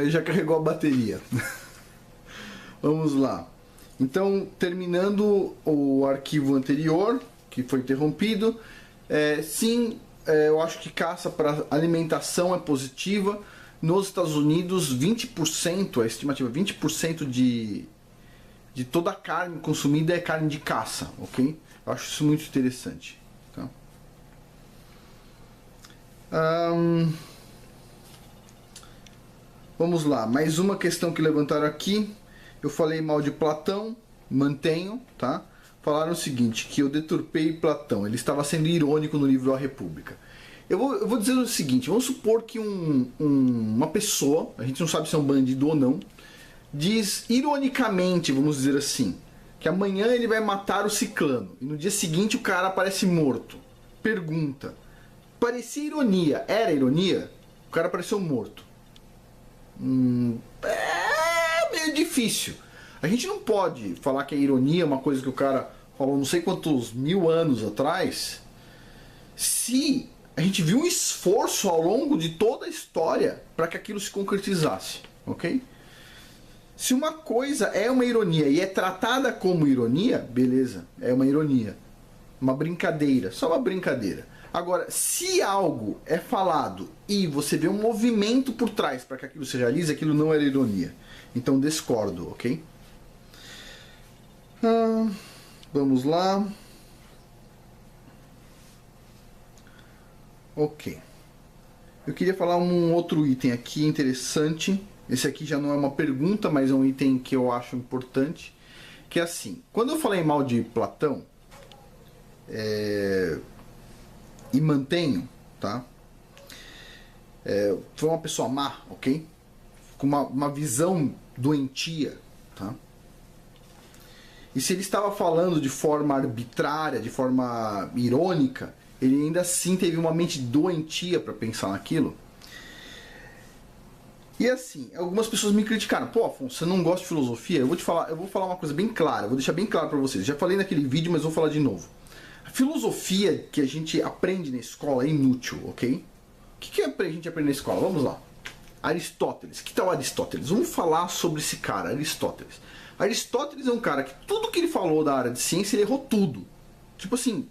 já carregou a bateria. Vamos lá. Então, terminando o arquivo anterior, que foi interrompido, sim, eu acho que caça para alimentação é positiva. Nos Estados Unidos, 20%, a estimativa, 20% de toda a carne consumida é carne de caça, ok? Eu acho isso muito interessante. Tá? Vamos lá, mais uma questão que levantaram aqui. Eu falei mal de Platão, mantenho, tá? Falaram o seguinte, que eu deturpei Platão, ele estava sendo irônico no livro A República. Eu vou dizer o seguinte, vamos supor que uma pessoa, a gente não sabe se é um bandido ou não, diz ironicamente, vamos dizer assim, que amanhã ele vai matar o ciclano, e no dia seguinte o cara aparece morto. Pergunta, parecia ironia, era ironia? O cara apareceu morto. É meio difícil. A gente não pode falar que é ironia, uma coisa que o cara falou não sei quantos mil anos atrás, se a gente viu um esforço ao longo de toda a história para que aquilo se concretizasse, ok? Se uma coisa é uma ironia e é tratada como ironia, beleza, é uma ironia, uma brincadeira, só uma brincadeira. Agora, se algo é falado e você vê um movimento por trás para que aquilo se realize, aquilo não era ironia. Então discordo, ok? Vamos lá. Ok. Eu queria falar um outro item aqui interessante. Esse aqui já não é uma pergunta, mas é um item que eu acho importante. Que é assim, quando eu falei mal de Platão, e mantenho, tá? Foi uma pessoa má, ok? Com uma visão doentia, tá? E se ele estava falando de forma arbitrária, de forma irônica, ele ainda assim teve uma mente doentia para pensar naquilo. E assim, algumas pessoas me criticaram. Pô, Afonso, você não gosta de filosofia? Eu vou falar uma coisa bem clara, eu vou deixar bem claro para vocês. Já falei naquele vídeo, mas vou falar de novo. A filosofia que a gente aprende na escola é inútil, ok? O que a gente aprende na escola? Vamos lá. Aristóteles. Que tal Aristóteles? Vamos falar sobre esse cara, Aristóteles. Aristóteles é um cara que tudo que ele falou da área de ciência, ele errou tudo. Tipo assim,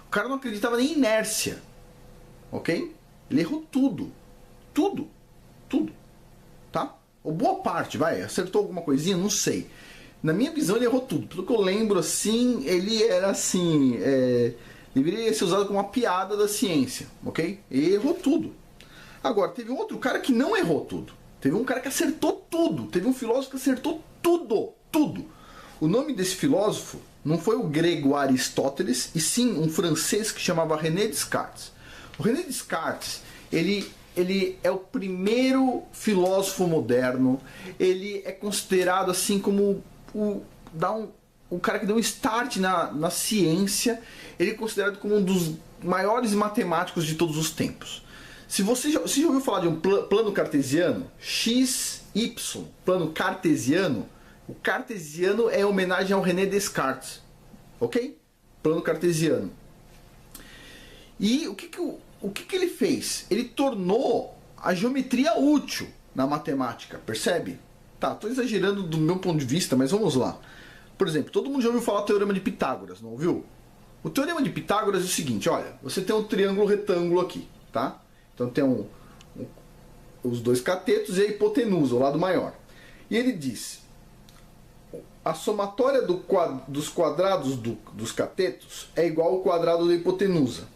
o cara não acreditava nem em inércia, ok? Ele errou tudo. Tudo. Tudo. Tá? Ou boa parte, vai. Acertou alguma coisinha? Não sei. Na minha visão, ele errou tudo. Pelo que eu lembro, assim, ele era assim... deveria ser usado como uma piada da ciência, ok? Ele errou tudo. Agora, teve um outro cara que não errou tudo. Teve um cara que acertou tudo. Teve um filósofo que acertou tudo. Tudo. O nome desse filósofo não foi o grego Aristóteles, e sim um francês que chamava René Descartes. O René Descartes, ele é o primeiro filósofo moderno. Ele é considerado assim como o cara que deu um start na ciência. Ele é considerado como um dos maiores matemáticos de todos os tempos. Se você já ouviu falar de um plano cartesiano, X, Y, plano cartesiano, o cartesiano é homenagem ao René Descartes, ok? Plano cartesiano. E o que ele fez? Ele tornou a geometria útil na matemática, percebe? Tá, estou exagerando do meu ponto de vista, mas vamos lá. Por exemplo, todo mundo já ouviu falar do Teorema de Pitágoras, não ouviu? O Teorema de Pitágoras é o seguinte, olha, você tem um triângulo retângulo aqui, tá? Então tem os dois catetos e a hipotenusa, o lado maior. E ele diz, a somatória dos quadrados dos catetos é igual ao quadrado da hipotenusa.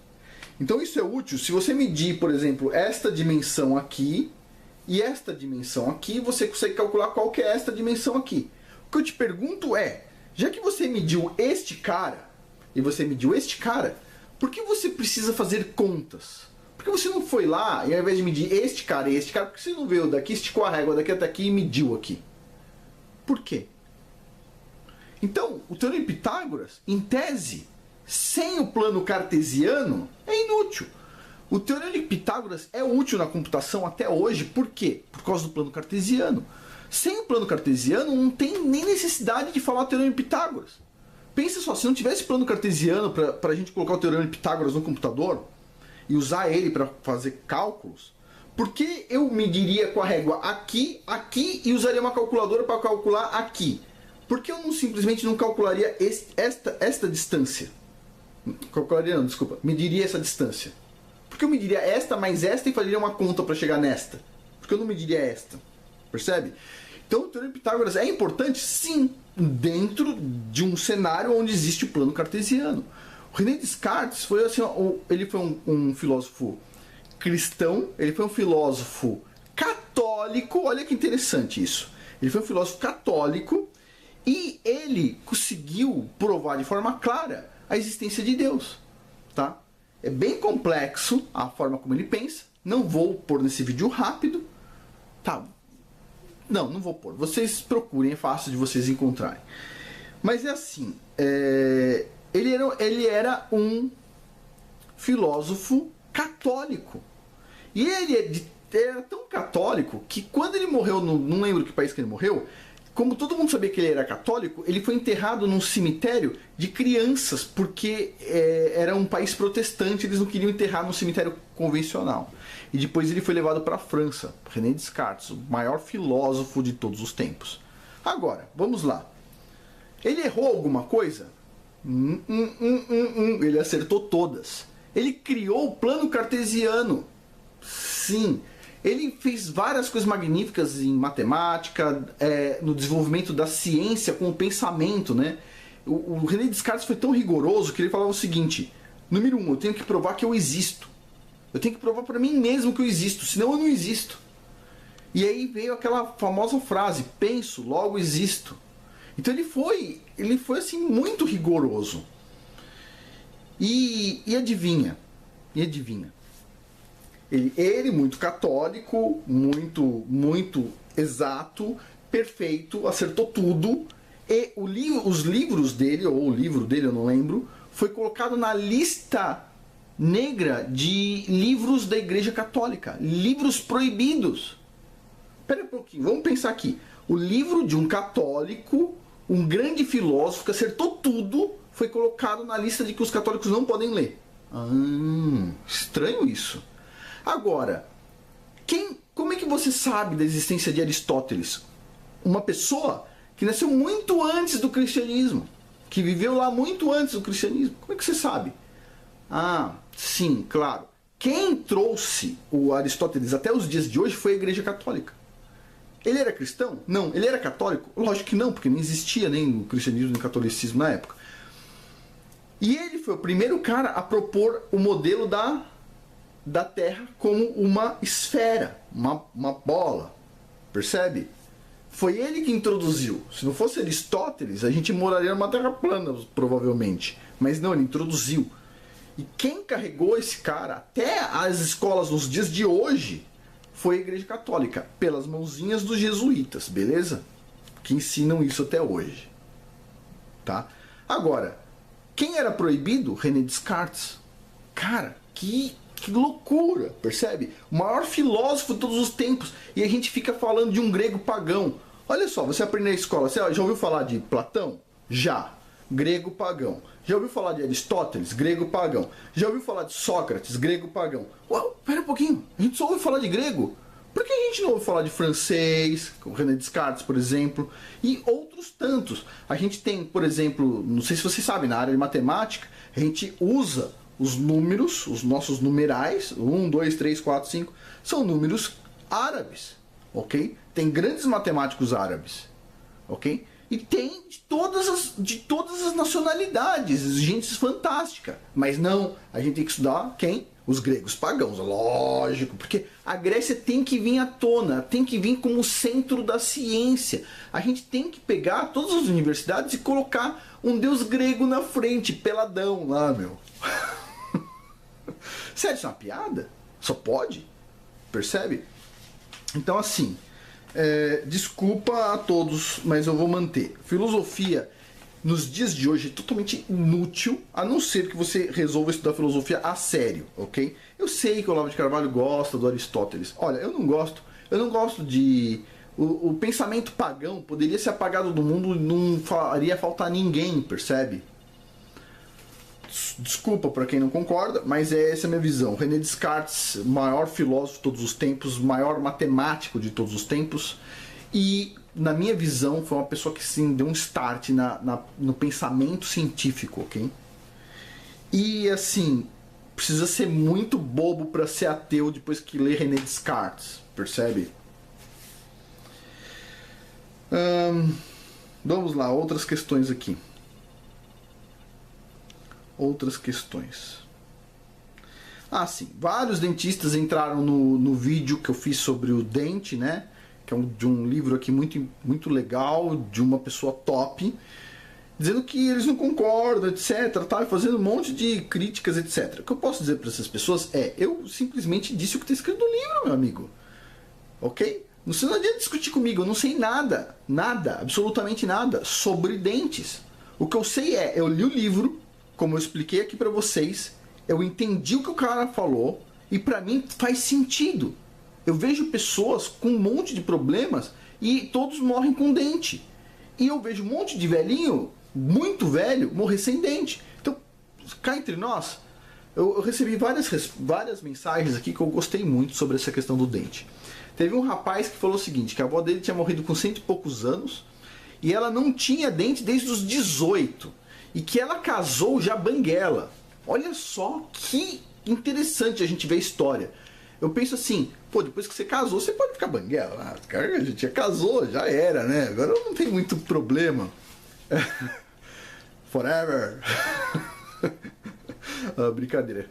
Então isso é útil se você medir, por exemplo, esta dimensão aqui e esta dimensão aqui, você consegue calcular qual que é esta dimensão aqui. O que eu te pergunto é, já que você mediu este cara e você mediu este cara, por que você precisa fazer contas? Por Por que você não foi lá e ao invés de medir este cara e este cara, por que você não veio daqui, esticou a régua daqui até aqui e mediu aqui? Por quê? Então, o Teorema de Pitágoras, em tese, sem o plano cartesiano, é inútil. O Teorema de Pitágoras é útil na computação até hoje, por quê? Por causa do plano cartesiano. Sem o plano cartesiano, não tem nem necessidade de falar o Teorema de Pitágoras. Pensa só, se não tivesse plano cartesiano para a gente colocar o Teorema de Pitágoras no computador e usar ele para fazer cálculos, por que eu mediria com a régua aqui, aqui e usaria uma calculadora para calcular aqui? Por que eu não simplesmente não calcularia esta distância? Calcularia não, desculpa. Mediria essa distância. Por que eu mediria esta mais esta e faria uma conta para chegar nesta? Por que eu não mediria esta? Percebe? Então o Teorema de Pitágoras é importante, sim, dentro de um cenário onde existe o plano cartesiano. O René Descartes foi, assim, ele foi um filósofo cristão, ele foi um filósofo católico, olha que interessante isso. Ele foi um filósofo católico e ele conseguiu provar de forma clara a existência de Deus, tá? É bem complexo a forma como ele pensa, não vou pôr nesse vídeo rápido, tá? Não vou pôr, vocês procurem, é fácil de vocês encontrarem. Mas é assim, ele era um filósofo católico. E ele era tão católico que quando ele morreu, não lembro que país que ele morreu, como todo mundo sabia que ele era católico, ele foi enterrado num cemitério de crianças, porque era um país protestante, eles não queriam enterrar num cemitério convencional. E depois ele foi levado para a França, René Descartes, o maior filósofo de todos os tempos. Agora, vamos lá. Ele errou alguma coisa? Ele acertou todas. Ele criou o plano cartesiano. Sim. Ele fez várias coisas magníficas em matemática, no desenvolvimento da ciência com o pensamento, né? O René Descartes foi tão rigoroso que ele falava o seguinte: número 1, eu tenho que provar que eu existo. Eu tenho que provar para mim mesmo que eu existo, senão eu não existo. E aí veio aquela famosa frase: penso, logo existo. Então ele foi assim muito rigoroso. E adivinha? Ele muito católico, muito exato, perfeito, acertou tudo. E os livros dele, ou o livro dele, eu não lembro, foi colocado na lista negra de livros da Igreja Católica. Livros proibidos. Espera um pouquinho, vamos pensar aqui. O livro de um católico, um grande filósofo que acertou tudo, foi colocado na lista de que os católicos não podem ler. Estranho isso. Agora, como é que você sabe da existência de Aristóteles? Uma pessoa que nasceu muito antes do cristianismo, que viveu lá muito antes do cristianismo. Como é que você sabe? Sim, claro. Quem trouxe o Aristóteles até os dias de hoje foi a Igreja Católica. Ele era cristão? Não. Ele era católico? Lógico que não, porque não existia nem o cristianismo nem o catolicismo na época. E ele foi o primeiro cara a propor o modelo da Terra como uma esfera, uma bola. Percebe? Foi ele que introduziu. Se não fosse Aristóteles, a gente moraria numa Terra plana, provavelmente. Mas não, ele introduziu. E quem carregou esse cara até as escolas nos dias de hoje foi a Igreja Católica, pelas mãozinhas dos jesuítas, beleza? Que ensinam isso até hoje. Tá? Agora, quem era proibido? René Descartes. Cara, que loucura, percebe? O maior filósofo de todos os tempos. E a gente fica falando de um grego pagão. Olha só, você aprende na escola, você já ouviu falar de Platão? Já. Grego pagão. Já ouviu falar de Aristóteles? Grego pagão. Já ouviu falar de Sócrates? Grego pagão. Uau, pera um pouquinho, a gente só ouve falar de grego? Por que a gente não ouve falar de francês, como René Descartes, por exemplo, e outros tantos? A gente tem, por exemplo, não sei se você sabe, na área de matemática, a gente usa os números, os nossos numerais, 1, 2, 3, 4, 5, são números árabes, ok? Tem grandes matemáticos árabes, ok? E tem de todas as nacionalidades, gente fantástica. Mas não, a gente tem que estudar quem? Os gregos pagãos, lógico, porque a Grécia tem que vir à tona, tem que vir como centro da ciência. A gente tem que pegar todas as universidades e colocar um deus grego na frente, peladão lá, meu. Sério, isso é uma piada? Só pode. Percebe? Então assim, desculpa a todos, mas eu vou manter. Filosofia nos dias de hoje é totalmente inútil, a não ser que você resolva estudar filosofia a sério, ok? Eu sei que o Olavo de Carvalho gosta do Aristóteles. Olha, eu não gosto de... O pensamento pagão poderia ser apagado do mundo e não faria faltar ninguém, percebe? Desculpa para quem não concorda, mas essa é a minha visão. René Descartes, maior filósofo de todos os tempos, maior matemático de todos os tempos, e na minha visão foi uma pessoa que sim deu um start no pensamento científico, ok? E assim, precisa ser muito bobo para ser ateu depois que lê René Descartes, percebe? Vamos lá, outras questões aqui. Outras questões. Ah, sim. Vários dentistas entraram no vídeo que eu fiz sobre o dente, né? Que é de um livro aqui muito, muito legal, de uma pessoa top, dizendo que eles não concordam, etc. Tá? Fazendo um monte de críticas, etc. O que eu posso dizer para essas pessoas eu simplesmente disse o que está escrito no livro, meu amigo. Ok? Você não adianta discutir comigo, eu não sei nada, absolutamente nada sobre dentes. O que eu sei eu li o livro, como eu expliquei aqui pra vocês, eu entendi o que o cara falou e pra mim faz sentido. Eu vejo pessoas com um monte de problemas e todos morrem com dente. E eu vejo um monte de velhinho, muito velho, morrer sem dente. Então, cá entre nós, eu recebi várias mensagens aqui que eu gostei muito sobre essa questão do dente. Teve um rapaz que falou o seguinte, que a avó dele tinha morrido com 100 e poucos anos e ela não tinha dente desde os 18 e que ela casou já banguela. Olha só que interessante a gente ver a história. Eu penso assim, pô, depois que você casou, você pode ficar banguela. Ah, cara, a gente já casou, já era, né? Agora não tem muito problema. Forever. Brincadeira.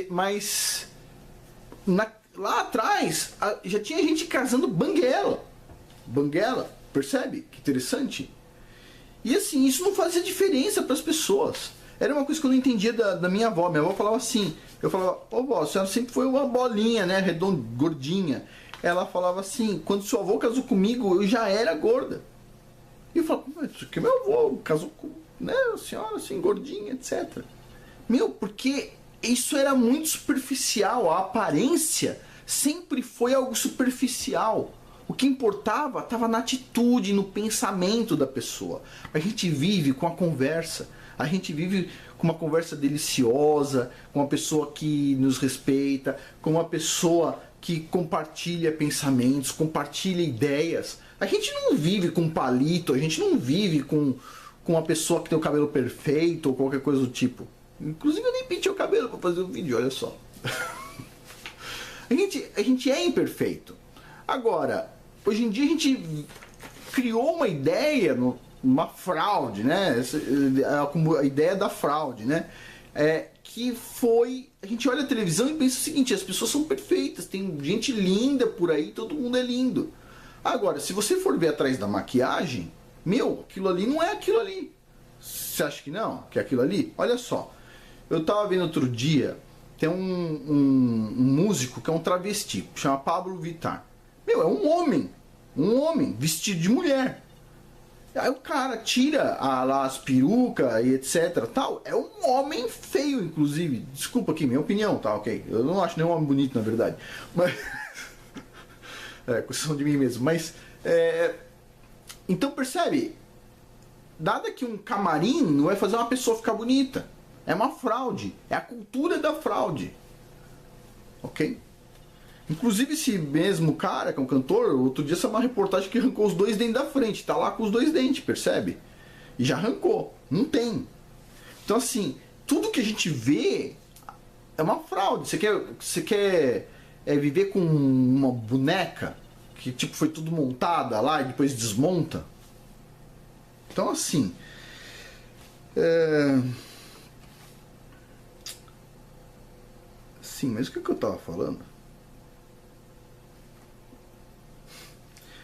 Mas lá atrás já tinha gente casando banguela. Banguela, percebe? Que interessante. E assim, isso não fazia diferença para as pessoas. Era uma coisa que eu não entendia da minha avó. Minha avó falava assim, eu falava, ô vó, a senhora sempre foi uma bolinha, né, redonda, gordinha. Ela falava assim, quando seu avô casou comigo, eu já era gorda. E eu falava, mas porque meu avô casou com, né, a senhora assim, gordinha, etc. Meu, porque isso era muito superficial, a aparência sempre foi algo superficial. O que importava estava na atitude, no pensamento da pessoa. A gente vive com a conversa. A gente vive com uma conversa deliciosa, com uma pessoa que nos respeita, com uma pessoa que compartilha pensamentos, compartilha ideias. A gente não vive com palito, a gente não vive com uma pessoa que tem o cabelo perfeito ou qualquer coisa do tipo. Inclusive eu nem pintei o cabelo para fazer o vídeo, olha só. A gente é imperfeito. Agora, hoje em dia a gente criou uma ideia, uma fraude, né? A ideia da fraude, né? Que foi... A gente olha a televisão e pensa o seguinte, as pessoas são perfeitas, tem gente linda por aí, todo mundo é lindo. Agora, se você for ver atrás da maquiagem, meu, aquilo ali não é aquilo ali. Você acha que não? Que é aquilo ali? Olha só. Eu tava vendo outro dia, tem um músico que é um travesti, chama Pablo Vittar. Meu, é um homem vestido de mulher. Aí o cara tira lá as perucas e etc tal. É um homem feio, inclusive. Desculpa aqui, minha opinião, tá, ok? Eu não acho nenhum homem bonito, na verdade. Mas... com exceção de mim mesmo. Mas, então percebe, nada que um camarim não vai fazer uma pessoa ficar bonita. É uma fraude. É a cultura da fraude. Ok? Inclusive esse mesmo cara, que é um cantor, outro dia saiu uma reportagem que arrancou os 2 dentes da frente. Tá lá com os 2 dentes, percebe? E já arrancou. Não tem. Então assim, tudo que a gente vê é uma fraude. Você quer viver com uma boneca que tipo foi tudo montada lá e depois desmonta? Então assim... Sim, mas o que eu tava falando?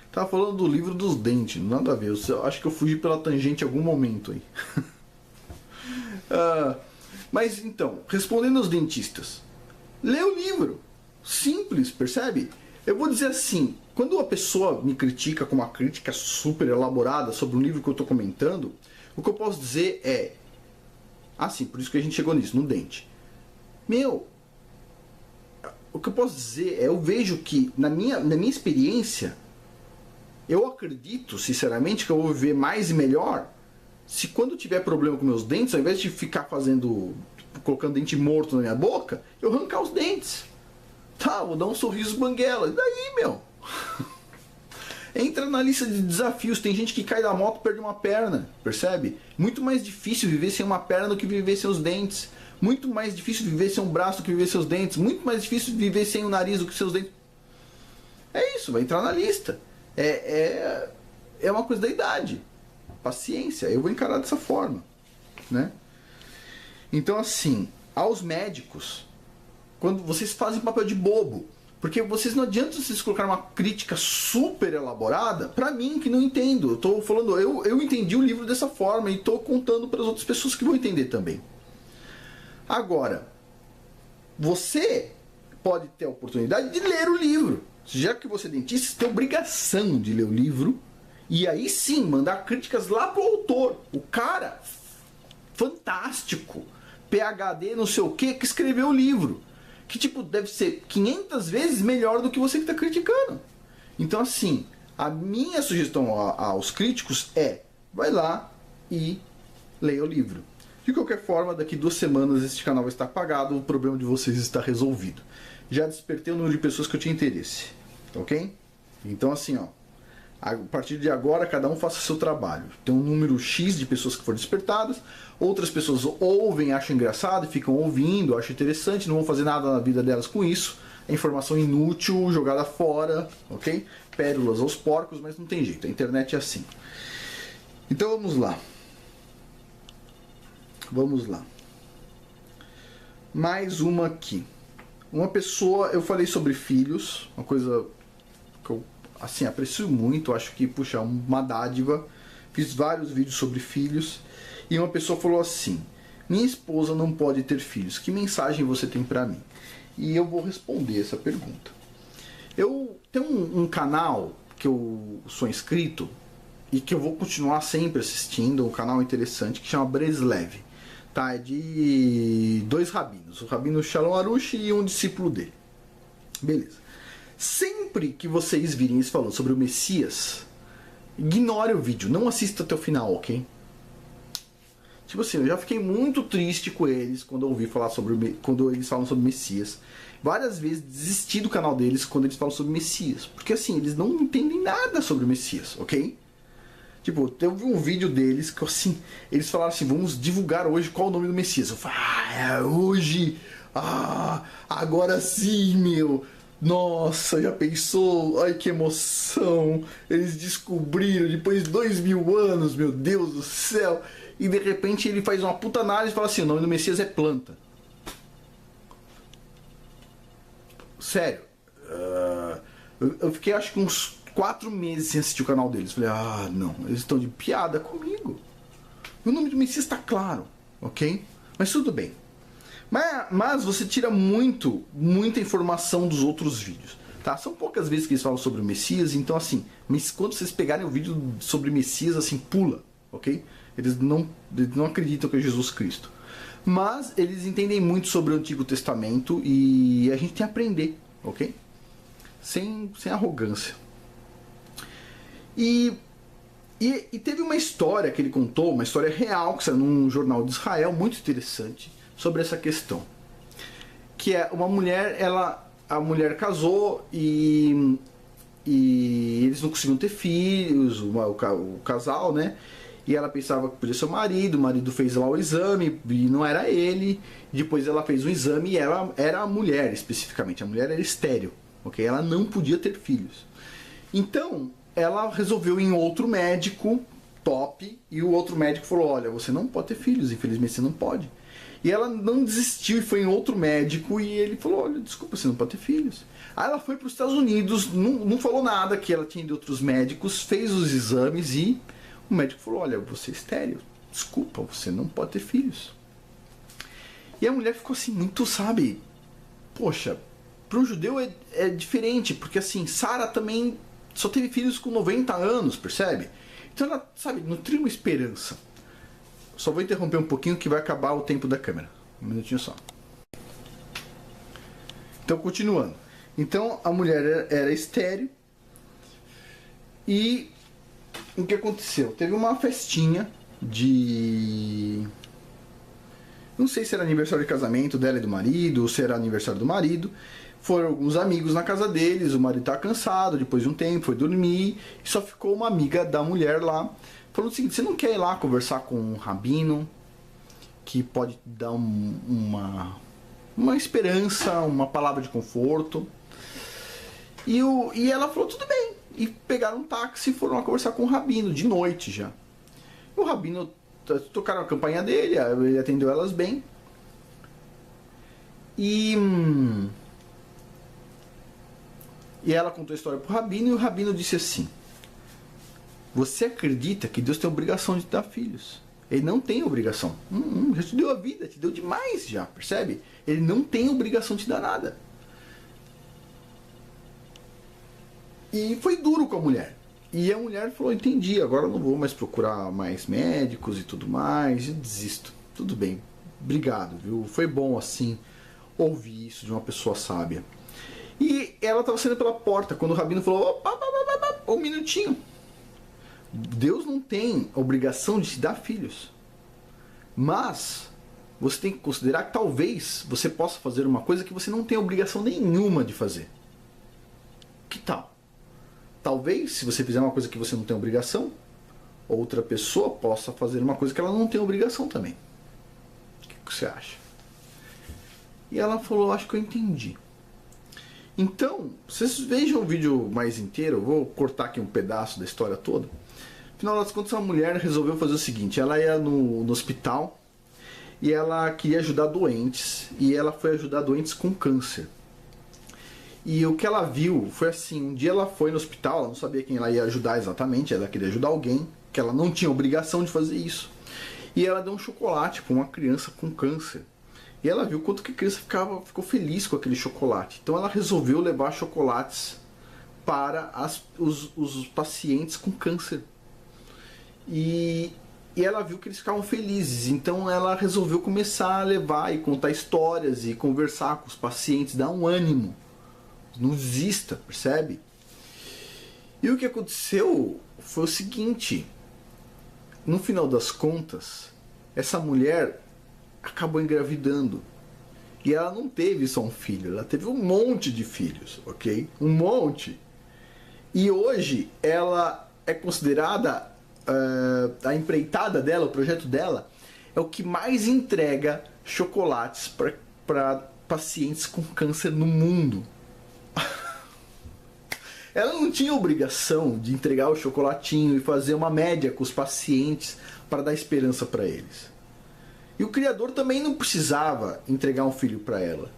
Tava falando do livro dos dentes, nada a ver. Eu acho que eu fugi pela tangente em algum momento aí. Mas então, respondendo aos dentistas, lê o livro. Simples, percebe? Eu vou dizer assim, quando a pessoa me critica com uma crítica super elaborada sobre um livro que eu estou comentando, o que eu posso dizer é, assim, por isso que a gente chegou nisso, no dente. Meu, o que eu posso dizer é, eu vejo que, na minha experiência, eu acredito, sinceramente, que eu vou viver mais e melhor se quando tiver problema com meus dentes, ao invés de ficar colocando dente morto na minha boca, eu arrancar os dentes. Tá, vou dar um sorriso banguela. E daí, meu? Entra na lista de desafios. Tem gente que cai da moto e perde uma perna, percebe? Muito mais difícil viver sem uma perna do que viver sem os dentes. Muito mais difícil viver sem um braço do que viver sem os dentes. Muito mais difícil viver sem o nariz do que seus dentes. É isso, vai entrar na lista. É uma coisa da idade. Paciência, eu vou encarar dessa forma, né? Então, assim, aos médicos, quando vocês fazem papel de bobo, porque vocês não adianta vocês colocar uma crítica super elaborada para mim que não entendo. Eu tô falando, eu entendi o livro dessa forma e tô contando para as outras pessoas que vão entender também. Agora, você pode ter a oportunidade de ler o livro. Já que você é dentista, você tem obrigação de ler o livro. E aí sim, mandar críticas lá pro autor. O cara, fantástico, PhD não sei o que escreveu o livro. Que tipo, deve ser 500 vezes melhor do que você que está criticando. Então assim, a minha sugestão aos críticos é, vai lá e leia o livro. De qualquer forma, daqui 2 semanas este canal vai estar apagado, o problema de vocês está resolvido. Já despertei o número de pessoas que eu tinha interesse. Ok? Então assim, ó. A partir de agora, cada um faça o seu trabalho. Tem um número X de pessoas que foram despertadas. Outras pessoas ouvem, acham engraçado, ficam ouvindo, acham interessante, não vão fazer nada na vida delas com isso. É informação inútil, jogada fora, ok? Pérolas aos porcos, mas não tem jeito. A internet é assim. Então vamos lá. Vamos lá. Mais uma aqui. Uma pessoa, eu falei sobre filhos, uma coisa que eu assim, aprecio muito, acho que, puxa, uma dádiva. Fiz vários vídeos sobre filhos. E uma pessoa falou assim, minha esposa não pode ter filhos, que mensagem você tem pra mim? E eu vou responder essa pergunta. Eu tenho um canal que eu sou inscrito e que eu vou continuar sempre assistindo, um canal interessante que chama Breslev. Tá? É de 2 rabinos, o rabino Shalom Arush e um discípulo dele. Beleza. Sempre que vocês virem eles falando sobre o Messias, ignore o vídeo, não assista até o final, ok? Tipo assim, eu já fiquei muito triste com eles quando eu ouvi falar quando eles falam sobre o Messias. Várias vezes desisti do canal deles quando eles falam sobre o Messias, porque assim, eles não entendem nada sobre o Messias, ok? Tipo, eu vi um vídeo deles que assim, eles falaram assim, vamos divulgar hoje qual o nome do Messias. Eu falei, hoje, agora sim, meu. Nossa, já pensou? Ai, que emoção! Eles descobriram depois de 2000 anos, meu Deus do céu! E de repente ele faz uma puta análise e fala assim: o nome do Messias é planta. Sério. Eu fiquei acho que uns 4 meses sem assistir o canal deles. Falei, não, eles estão de piada comigo. O nome do Messias está claro, ok? Mas tudo bem. Mas você tira muita informação dos outros vídeos, tá? São poucas vezes que eles falam sobre o Messias, então assim, quando vocês pegarem o vídeo sobre Messias, assim, pula, ok? Eles não acreditam que é Jesus Cristo. Mas eles entendem muito sobre o Antigo Testamento e a gente tem que aprender, ok? Sem arrogância. E teve uma história que ele contou, uma história real, que saiu num jornal de Israel, muito interessante, sobre essa questão, que é uma mulher, a mulher casou e eles não conseguiam ter filhos, o casal, né? E ela pensava que podia ser o marido fez lá o exame e não era ele. Depois ela fez um exame e ela era a mulher especificamente, a mulher era estéril, ok? Ela não podia ter filhos. Então ela resolveu ir em outro médico top e o outro médico falou: olha, você não pode ter filhos, infelizmente você não pode. E ela não desistiu e foi em outro médico e ele falou: olha, desculpa, você não pode ter filhos. Aí ela foi para os Estados Unidos, não falou nada que ela tinha de outros médicos, fez os exames e o médico falou: olha, você é estéril, desculpa, você não pode ter filhos. E a mulher ficou assim, muito, sabe, poxa, para o judeu é diferente, porque assim, Sara também só teve filhos com 90 anos, percebe? Então ela, sabe, nutriu uma esperança. Só vou interromper um pouquinho que vai acabar o tempo da câmera. Um minutinho só. Então, continuando. Então, a mulher era estéril. E o que aconteceu? Teve uma festinha de... Não sei se era aniversário de casamento dela e do marido, ou se era aniversário do marido. Foram alguns amigos na casa deles, o marido estava cansado, depois de um tempo foi dormir, e só ficou uma amiga da mulher lá, falando o seguinte: você não quer ir lá conversar com um rabino, que pode dar uma esperança, uma palavra de conforto? E ela falou, tudo bem, e pegaram um táxi e foram lá conversar com o rabino, de noite já. O rabino, tocaram a campainha dele, ele atendeu elas bem, e ela contou a história pro rabino, e o rabino disse assim: você acredita que Deus tem obrigação de te dar filhos? Ele não tem obrigação. Já te deu a vida, te deu demais já, percebe? Ele não tem obrigação de te dar nada. E foi duro com a mulher. E a mulher falou, entendi, agora eu não vou mais procurar mais médicos e tudo mais, e desisto. Tudo bem, obrigado, viu? Foi bom assim ouvir isso de uma pessoa sábia. E ela estava saindo pela porta quando o rabino falou, opa, um minutinho. Deus não tem obrigação de te dar filhos. Mas você tem que considerar que talvez você possa fazer uma coisa que você não tem obrigação nenhuma de fazer. Que tal? Talvez, se você fizer uma coisa que você não tem obrigação, outra pessoa possa fazer uma coisa que ela não tem obrigação também. O que você acha? E ela falou, acho que eu entendi. Então, vocês vejam o vídeo mais inteiro, eu vou cortar aqui um pedaço da história toda. Afinal das contas, a mulher resolveu fazer o seguinte, ela ia no hospital e ela queria ajudar doentes, e ela foi ajudar doentes com câncer. E o que ela viu foi assim, um dia ela foi no hospital, ela não sabia quem ela ia ajudar exatamente, ela queria ajudar alguém, que ela não tinha obrigação de fazer isso. E ela deu um chocolate para uma criança com câncer. E ela viu quanto que a criança ficou feliz com aquele chocolate. Então ela resolveu levar chocolates para os pacientes com câncer. E ela viu que eles ficavam felizes. Então ela resolveu começar a levar e contar histórias e conversar com os pacientes, dar um ânimo. Não desista, percebe? E o que aconteceu foi o seguinte. No final das contas, essa mulher acabou engravidando. E ela não teve só um filho, ela teve um monte de filhos, ok? Um monte. E hoje ela é considerada, a empreitada dela, o projeto dela, é o que mais entrega chocolates para pacientes com câncer no mundo. Ela não tinha obrigação de entregar o chocolatinho e fazer uma média com os pacientes para dar esperança para eles. E o Criador também não precisava entregar um filho para ela.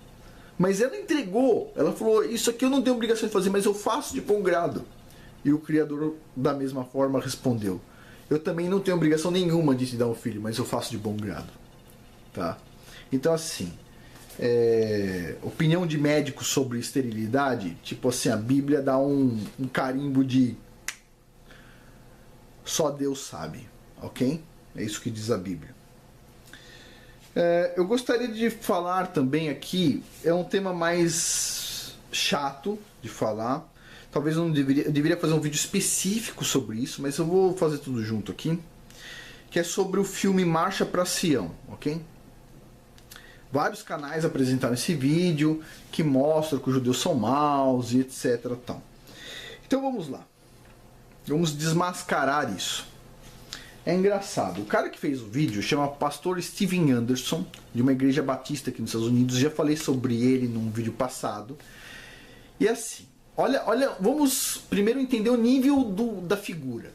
Mas ela entregou. Ela falou, isso aqui eu não tenho obrigação de fazer, mas eu faço de bom grado. E o Criador, da mesma forma, respondeu, eu também não tenho obrigação nenhuma de te dar um filho, mas eu faço de bom grado. Tá? Então assim, opinião de médico sobre esterilidade, tipo assim, a Bíblia dá um carimbo de só Deus sabe, ok? É isso que diz a Bíblia. Eu gostaria de falar também aqui, é um tema mais chato de falar, talvez eu deveria fazer um vídeo específico sobre isso, mas eu vou fazer tudo junto aqui, que é sobre o filme Marcha para Sião, ok? Vários canais apresentaram esse vídeo que mostra que os judeus são maus e etc. Tal. Então vamos lá. Vamos desmascarar isso. É engraçado. O cara que fez o vídeo chama Pastor Steven Anderson, de uma igreja batista aqui nos Estados Unidos. Já falei sobre ele num vídeo passado. E assim, olha, vamos primeiro entender o nível da figura.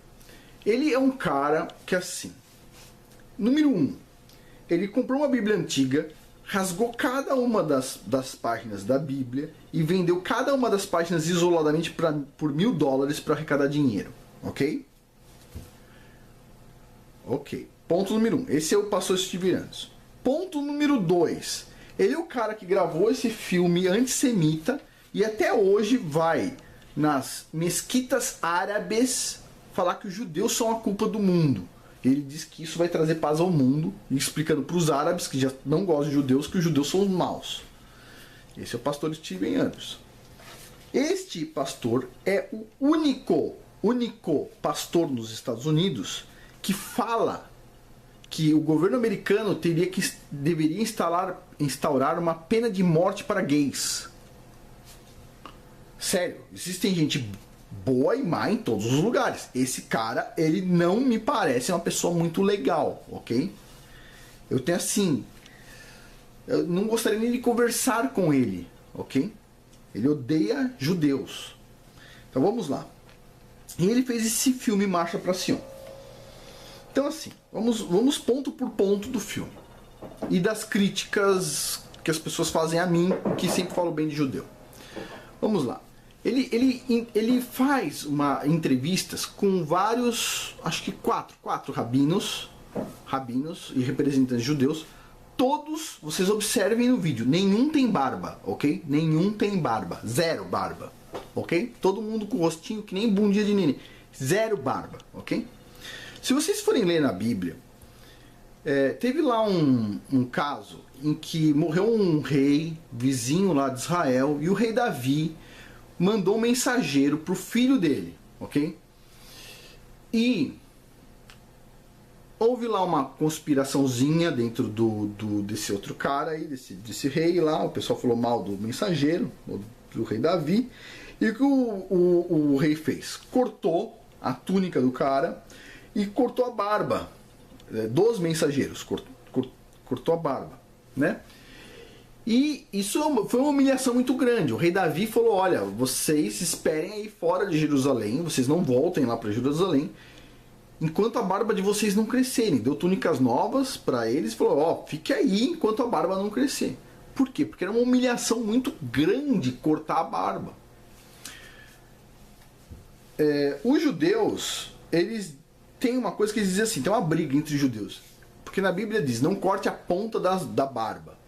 Ele é um cara que assim, número 1, ele comprou uma Bíblia antiga, rasgou cada uma das páginas da Bíblia e vendeu cada uma das páginas isoladamente por $1.000 para arrecadar dinheiro, ok? Ok. Ponto número 1. Esse é o pastor Steven Anderson. Ponto número 2. Ele é o cara que gravou esse filme antissemita e até hoje vai nas mesquitas árabes falar que os judeus são a culpa do mundo. Ele diz que isso vai trazer paz ao mundo, explicando para os árabes que já não gostam de judeus que os judeus são os maus. Esse é o pastor Steven Anderson. Este pastor é o único pastor nos Estados Unidos que fala que o governo americano deveria instaurar uma pena de morte para gays. Sério, existem gente boa e má em todos os lugares. Esse cara, ele não me parece uma pessoa muito legal, ok? Eu tenho assim... Eu não gostaria nem de conversar com ele, ok? Ele odeia judeus. Então vamos lá. E ele fez esse filme Marcha para Sião. Então assim, vamos ponto por ponto do filme. E das críticas que as pessoas fazem a mim, que sempre falo bem de judeu. Vamos lá. Ele faz entrevistas com vários, acho que quatro rabinos e representantes judeus. Todos, vocês observem no vídeo, nenhum tem barba, ok? Nenhum tem barba, zero barba, ok? Todo mundo com o rostinho que nem bundinha de neném, zero barba, ok? Se vocês forem ler na Bíblia, teve lá um caso em que morreu um rei vizinho lá de Israel e o rei Davi mandou um mensageiro pro filho dele, ok? E houve lá uma conspiraçãozinha dentro desse outro cara aí, desse rei lá. O pessoal falou mal do mensageiro, do rei Davi. E o que o rei fez? Cortou a túnica do cara e cortou a barba dos mensageiros. Cortou a barba, né? E isso foi uma humilhação muito grande. O rei Davi falou: olha, vocês esperem aí fora de Jerusalém, vocês não voltem lá para Jerusalém, enquanto a barba de vocês não crescerem. Deu túnicas novas para eles e falou: ó, fique aí enquanto a barba não crescer. Por quê? Porque era uma humilhação muito grande cortar a barba. Os judeus, eles têm uma coisa que eles dizem assim, tem uma briga entre judeus. Porque na Bíblia diz, não corte a ponta da barba.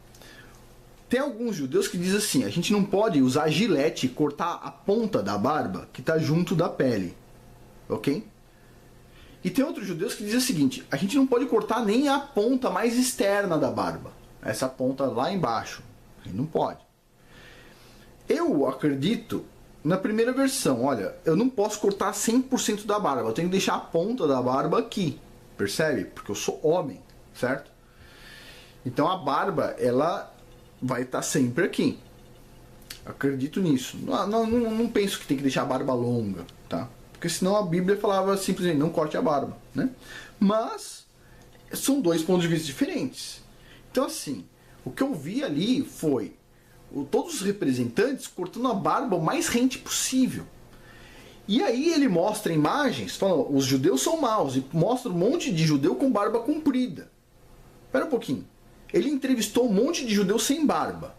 Tem alguns judeus que dizem assim, a gente não pode usar gilete e cortar a ponta da barba que está junto da pele. Ok? E tem outros judeus que dizem o seguinte, a gente não pode cortar nem a ponta mais externa da barba. Essa ponta lá embaixo. A gente não pode. Eu acredito na primeira versão. Olha, eu não posso cortar 100% da barba. Eu tenho que deixar a ponta da barba aqui. Percebe? Porque eu sou homem, certo? Então a barba, ela vai estar sempre aqui. Acredito nisso. Não penso que tem que deixar a barba longa, tá? Porque senão a Bíblia falava simplesmente não corte a barba, né? Mas são dois pontos de vista diferentes. Então assim, o que eu vi ali foi todos os representantes cortando a barba o mais rente possível. E aí ele mostra imagens, falando, os judeus são maus, e mostra um monte de judeu com barba comprida. Espera um pouquinho. Ele entrevistou um monte de judeus sem barba.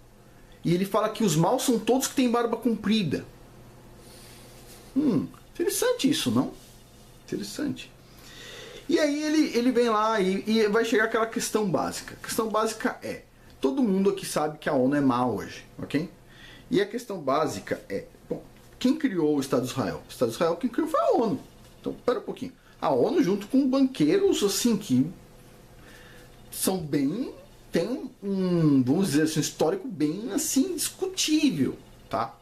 E ele fala que os maus são todos que têm barba comprida. Interessante isso, não? Interessante. E aí ele vem lá e vai chegar aquela questão básica. A questão básica é, todo mundo aqui sabe que a ONU é má hoje, ok? E a questão básica é, bom, quem criou o Estado de Israel? O Estado de Israel quem criou foi a ONU. Então, espera um pouquinho. A ONU junto com banqueiros, assim, que são bem... tem vamos dizer assim, um histórico bem, assim, discutível, tá?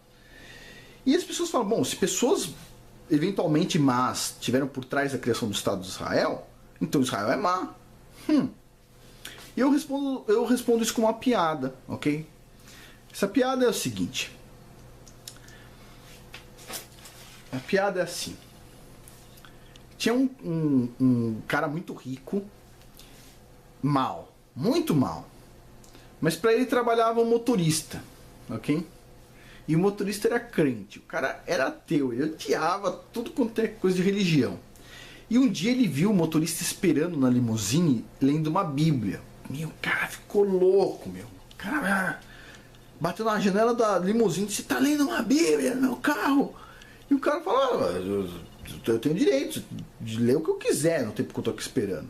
E as pessoas falam, bom, se pessoas eventualmente más tiveram por trás da criação do Estado de Israel, então Israel é má. E eu respondo isso com uma piada, ok? Essa piada é o seguinte. A piada é assim. Tinha um cara muito rico, mal, muito mal. Mas para ele trabalhava um motorista, ok? E o motorista era crente, o cara era ateu, ele odiava tudo quanto é coisa de religião. E um dia ele viu o motorista esperando na limusine, lendo uma Bíblia. Meu, o cara ficou louco, meu. O cara bateu na janela da limusine, você tá lendo uma Bíblia no meu carro? E o cara falou, eu tenho direito de ler o que eu quiser no tempo que eu tô aqui esperando.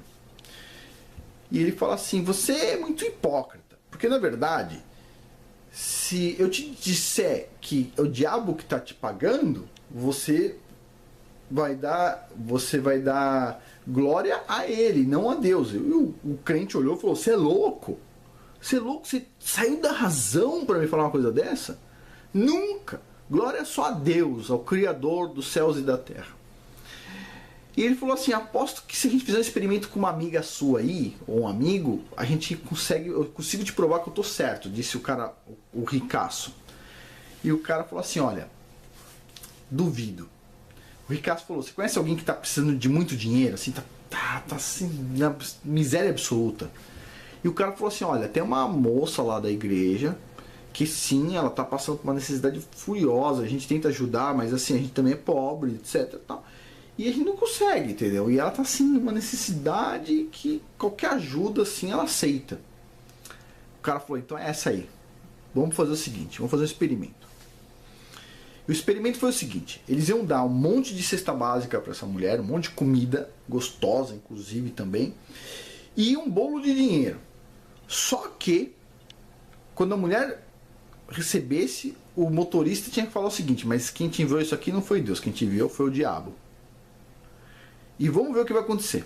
E ele fala assim, você é muito hipócrita, porque na verdade... se eu te disser que é o diabo que está te pagando, você vai dar glória a ele, não a Deus. E o crente olhou e falou: você é louco? Você é louco? Você saiu da razão para me falar uma coisa dessa? Nunca! Glória só a Deus, ao Criador dos céus e da terra. E ele falou assim: aposto que se a gente fizer um experimento com uma amiga sua aí, ou um amigo, eu consigo te provar que eu tô certo, disse o cara, o ricaço. E o cara falou assim: olha, duvido. O ricaço falou: você conhece alguém que tá precisando de muito dinheiro, assim, tá assim, na miséria absoluta? E o cara falou assim: olha, tem uma moça lá da igreja que sim, ela tá passando por uma necessidade furiosa, a gente tenta ajudar, mas assim, a gente também é pobre, etc, tal. E a gente não consegue, entendeu? E ela tá assim numa necessidade que qualquer ajuda assim ela aceita. O cara falou: então é essa aí. Vamos fazer o seguinte, vamos fazer um experimento. E o experimento foi o seguinte: eles iam dar um monte de cesta básica para essa mulher, um monte de comida, gostosa inclusive também, e um bolo de dinheiro. Só que quando a mulher recebesse, o motorista tinha que falar o seguinte: mas quem te enviou isso aqui não foi Deus, quem te enviou foi o diabo. E vamos ver o que vai acontecer.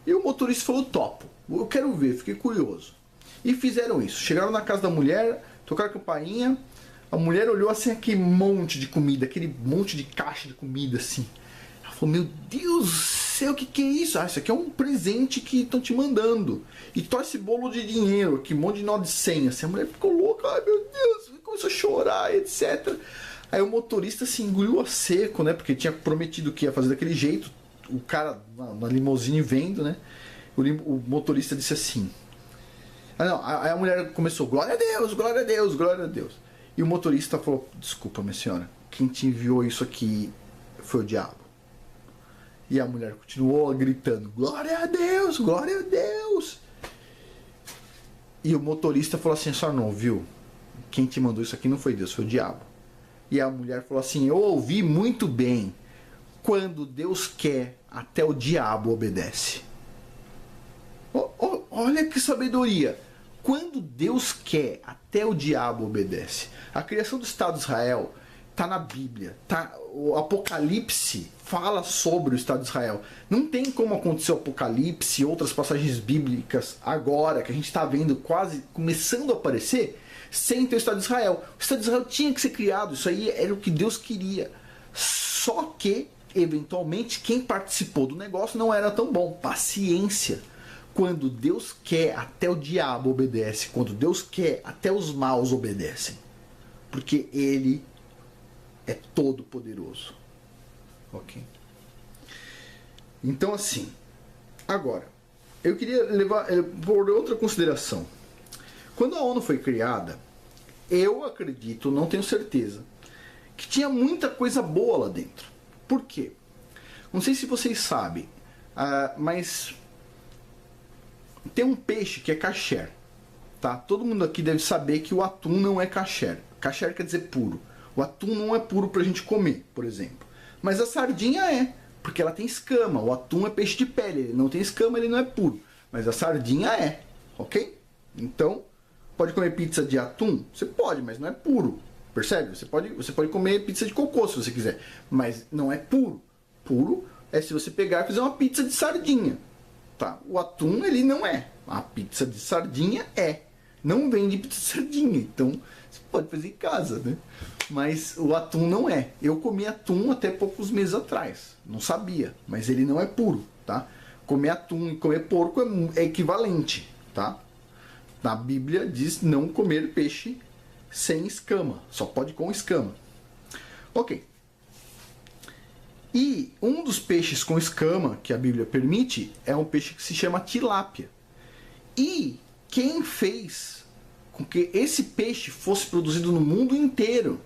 E o motorista falou: topo, eu quero ver, fiquei curioso. E fizeram isso. Chegaram na casa da mulher, tocaram a campainha. A mulher olhou assim, aquele monte de comida, aquele monte de caixa de comida assim. Ela falou: meu Deus do céu, o que é isso? Ah, isso aqui é um presente que estão te mandando. E torce esse bolo de dinheiro aqui, um monte de nó de 100. Assim, a mulher ficou louca: ai meu Deus, começou a chorar, etc. Aí o motorista se engoliu a seco, né? Porque tinha prometido que ia fazer daquele jeito. O cara na limusine vendo, né? O motorista disse assim: aí a mulher começou: glória a Deus, glória a Deus, glória a Deus. E o motorista falou: desculpa, minha senhora, quem te enviou isso aqui foi o diabo. E a mulher continuou gritando: glória a Deus, glória a Deus. E o motorista falou assim: a senhora não ouviu? Quem te mandou isso aqui não foi Deus, foi o diabo. E a mulher falou assim: eu ouvi muito bem. Quando Deus quer, até o diabo obedece. Olha que sabedoria. Quando Deus quer, até o diabo obedece. A criação do Estado de Israel está na Bíblia. O Apocalipse fala sobre o Estado de Israel. Não tem como acontecer o Apocalipse e outras passagens bíblicas agora, que a gente está vendo quase começando a aparecer, sem ter o Estado de Israel. O Estado de Israel tinha que ser criado. Isso aí era o que Deus queria. Só que eventualmente quem participou do negócio não era tão bom. Paciência. Quando Deus quer, até o diabo obedece. Quando Deus quer, até os maus obedecem. Porque Ele é todo poderoso. Ok? Então assim, agora, eu queria levar por outra consideração. Quando a ONU foi criada, eu acredito, não tenho certeza, que tinha muita coisa boa lá dentro. Por quê? Não sei se vocês sabem, mas tem um peixe que é kasher, tá? Todo mundo aqui deve saber que o atum não é kasher. Kasher quer dizer puro. O atum não é puro pra gente comer, por exemplo. Mas a sardinha é, porque ela tem escama. O atum é peixe de pele, ele não tem escama, ele não é puro. Mas a sardinha é, ok? Então, pode comer pizza de atum? Você pode, mas não é puro. Percebe? Você pode comer pizza de cocô se você quiser, mas não é puro. Puro é se você pegar e fazer uma pizza de sardinha. Tá? O atum, ele não é. A pizza de sardinha é. Não vende pizza de sardinha, então você pode fazer em casa, né? Mas o atum não é. Eu comi atum até poucos meses atrás. Não sabia, mas ele não é puro, tá? Comer atum e comer porco é equivalente, tá? Na Bíblia diz não comer peixe sem escama, só pode com escama. Ok. E um dos peixes com escama que a Bíblia permite é um peixe que se chama tilápia. E quem fez com que esse peixe fosse produzido no mundo inteiro,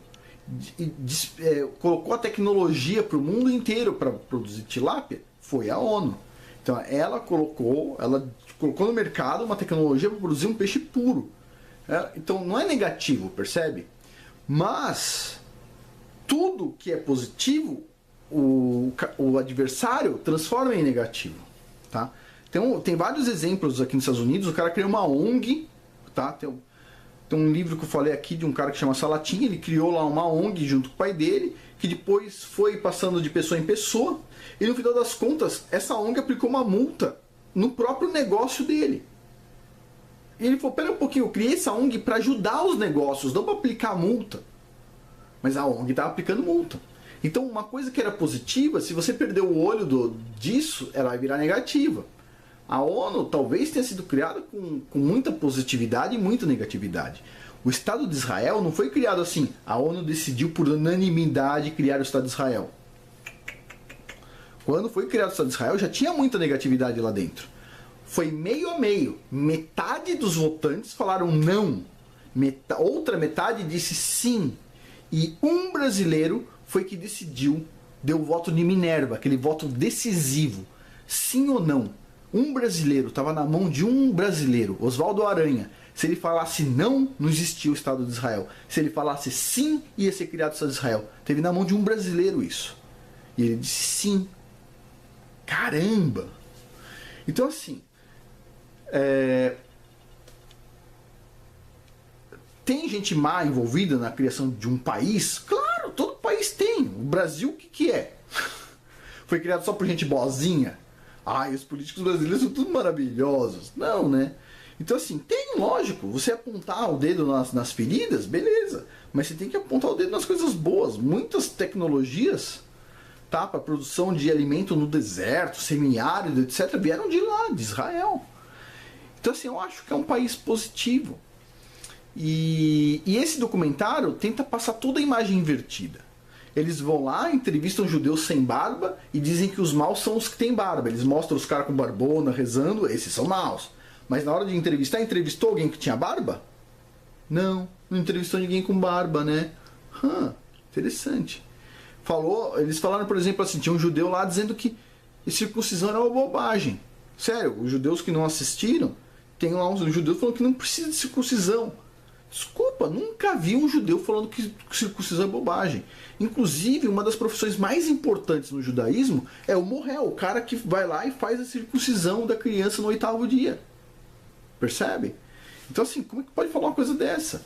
colocou a tecnologia para o mundo inteiro para produzir tilápia, foi a ONU. Então ela colocou no mercado uma tecnologia para produzir um peixe puro. Então não é negativo, percebe? Mas tudo que é positivo, o adversário transforma em negativo, tá? Tem vários exemplos aqui nos Estados Unidos. O cara criou uma ONG, tá? Tem um livro que eu falei aqui de um cara que chama Salatin, ele criou lá uma ONG junto com o pai dele, que depois foi passando de pessoa em pessoa, e no final das contas, essa ONG aplicou uma multa no próprio negócio dele. E ele falou, pera um pouquinho, eu criei essa ONG para ajudar os negócios, não para aplicar multa. Mas a ONG estava aplicando multa. Então uma coisa que era positiva, se você perder o olho disso, ela vai virar negativa. A ONU talvez tenha sido criada com muita positividade e muita negatividade. O Estado de Israel não foi criado assim. A ONU decidiu por unanimidade criar o Estado de Israel. Quando foi criado o Estado de Israel já tinha muita negatividade lá dentro. Foi meio a meio. Metade dos votantes falaram não. Outra metade disse sim. E um brasileiro foi que decidiu, deu o voto de Minerva, aquele voto decisivo. Sim ou não? Um brasileiro, estava na mão de um brasileiro, Oswaldo Aranha. Se ele falasse não, não existia o Estado de Israel. Se ele falasse sim, ia ser criado o Estado de Israel. Teve na mão de um brasileiro isso. E ele disse sim. Caramba! Então assim, tem gente má envolvida na criação de um país? Claro, todo país tem. O Brasil, o que é? Foi criado só por gente boazinha? Ai, os políticos brasileiros são tudo maravilhosos. Não, né? Então assim, tem, lógico, você apontar o dedo nas feridas, beleza. Mas você tem que apontar o dedo nas coisas boas. Muitas tecnologias, tá, para produção de alimento no deserto, semiárido, etc., vieram de lá, de Israel. Então assim, eu acho que é um país positivo. E esse documentário tenta passar toda a imagem invertida. Eles vão lá, entrevistam judeus sem barba e dizem que os maus são os que têm barba. Eles mostram os caras com barbona, rezando, esses são maus. Mas na hora de entrevistar, entrevistou alguém que tinha barba? Não, não entrevistou ninguém com barba, né? Interessante. Eles falaram, por exemplo, assim, tinha um judeu lá dizendo que circuncisão era uma bobagem. Sério, os judeus que não assistiram, tem lá uns judeus falando que não precisa de circuncisão. Desculpa, nunca vi um judeu falando que circuncisão é bobagem. Inclusive, uma das profissões mais importantes no judaísmo é o morrel, o cara que vai lá e faz a circuncisão da criança no 8º dia. Percebe? Então assim, como é que pode falar uma coisa dessa?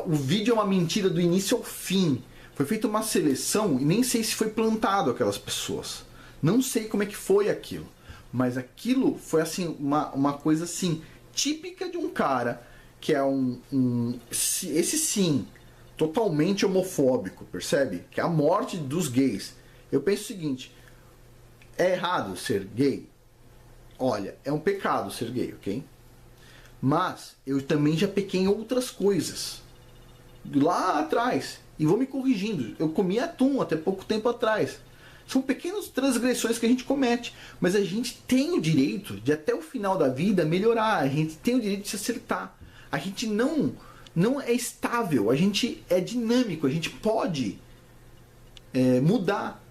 O vídeo é uma mentira do início ao fim. Foi feita uma seleção e nem sei se foi plantado aquelas pessoas. Não sei como é que foi aquilo. Mas aquilo foi assim uma coisa assim típica de um cara que é esse sim, totalmente homofóbico, percebe? Que é a morte dos gays. Eu penso o seguinte, é errado ser gay? Olha, é um pecado ser gay, ok? Mas eu também já pequei em outras coisas. Lá atrás. E vou me corrigindo. Eu comi atum até pouco tempo atrás. São pequenas transgressões que a gente comete. Mas a gente tem o direito de até o final da vida melhorar. A gente tem o direito de se acertar. A gente não é estável, a gente é dinâmico, a gente pode mudar.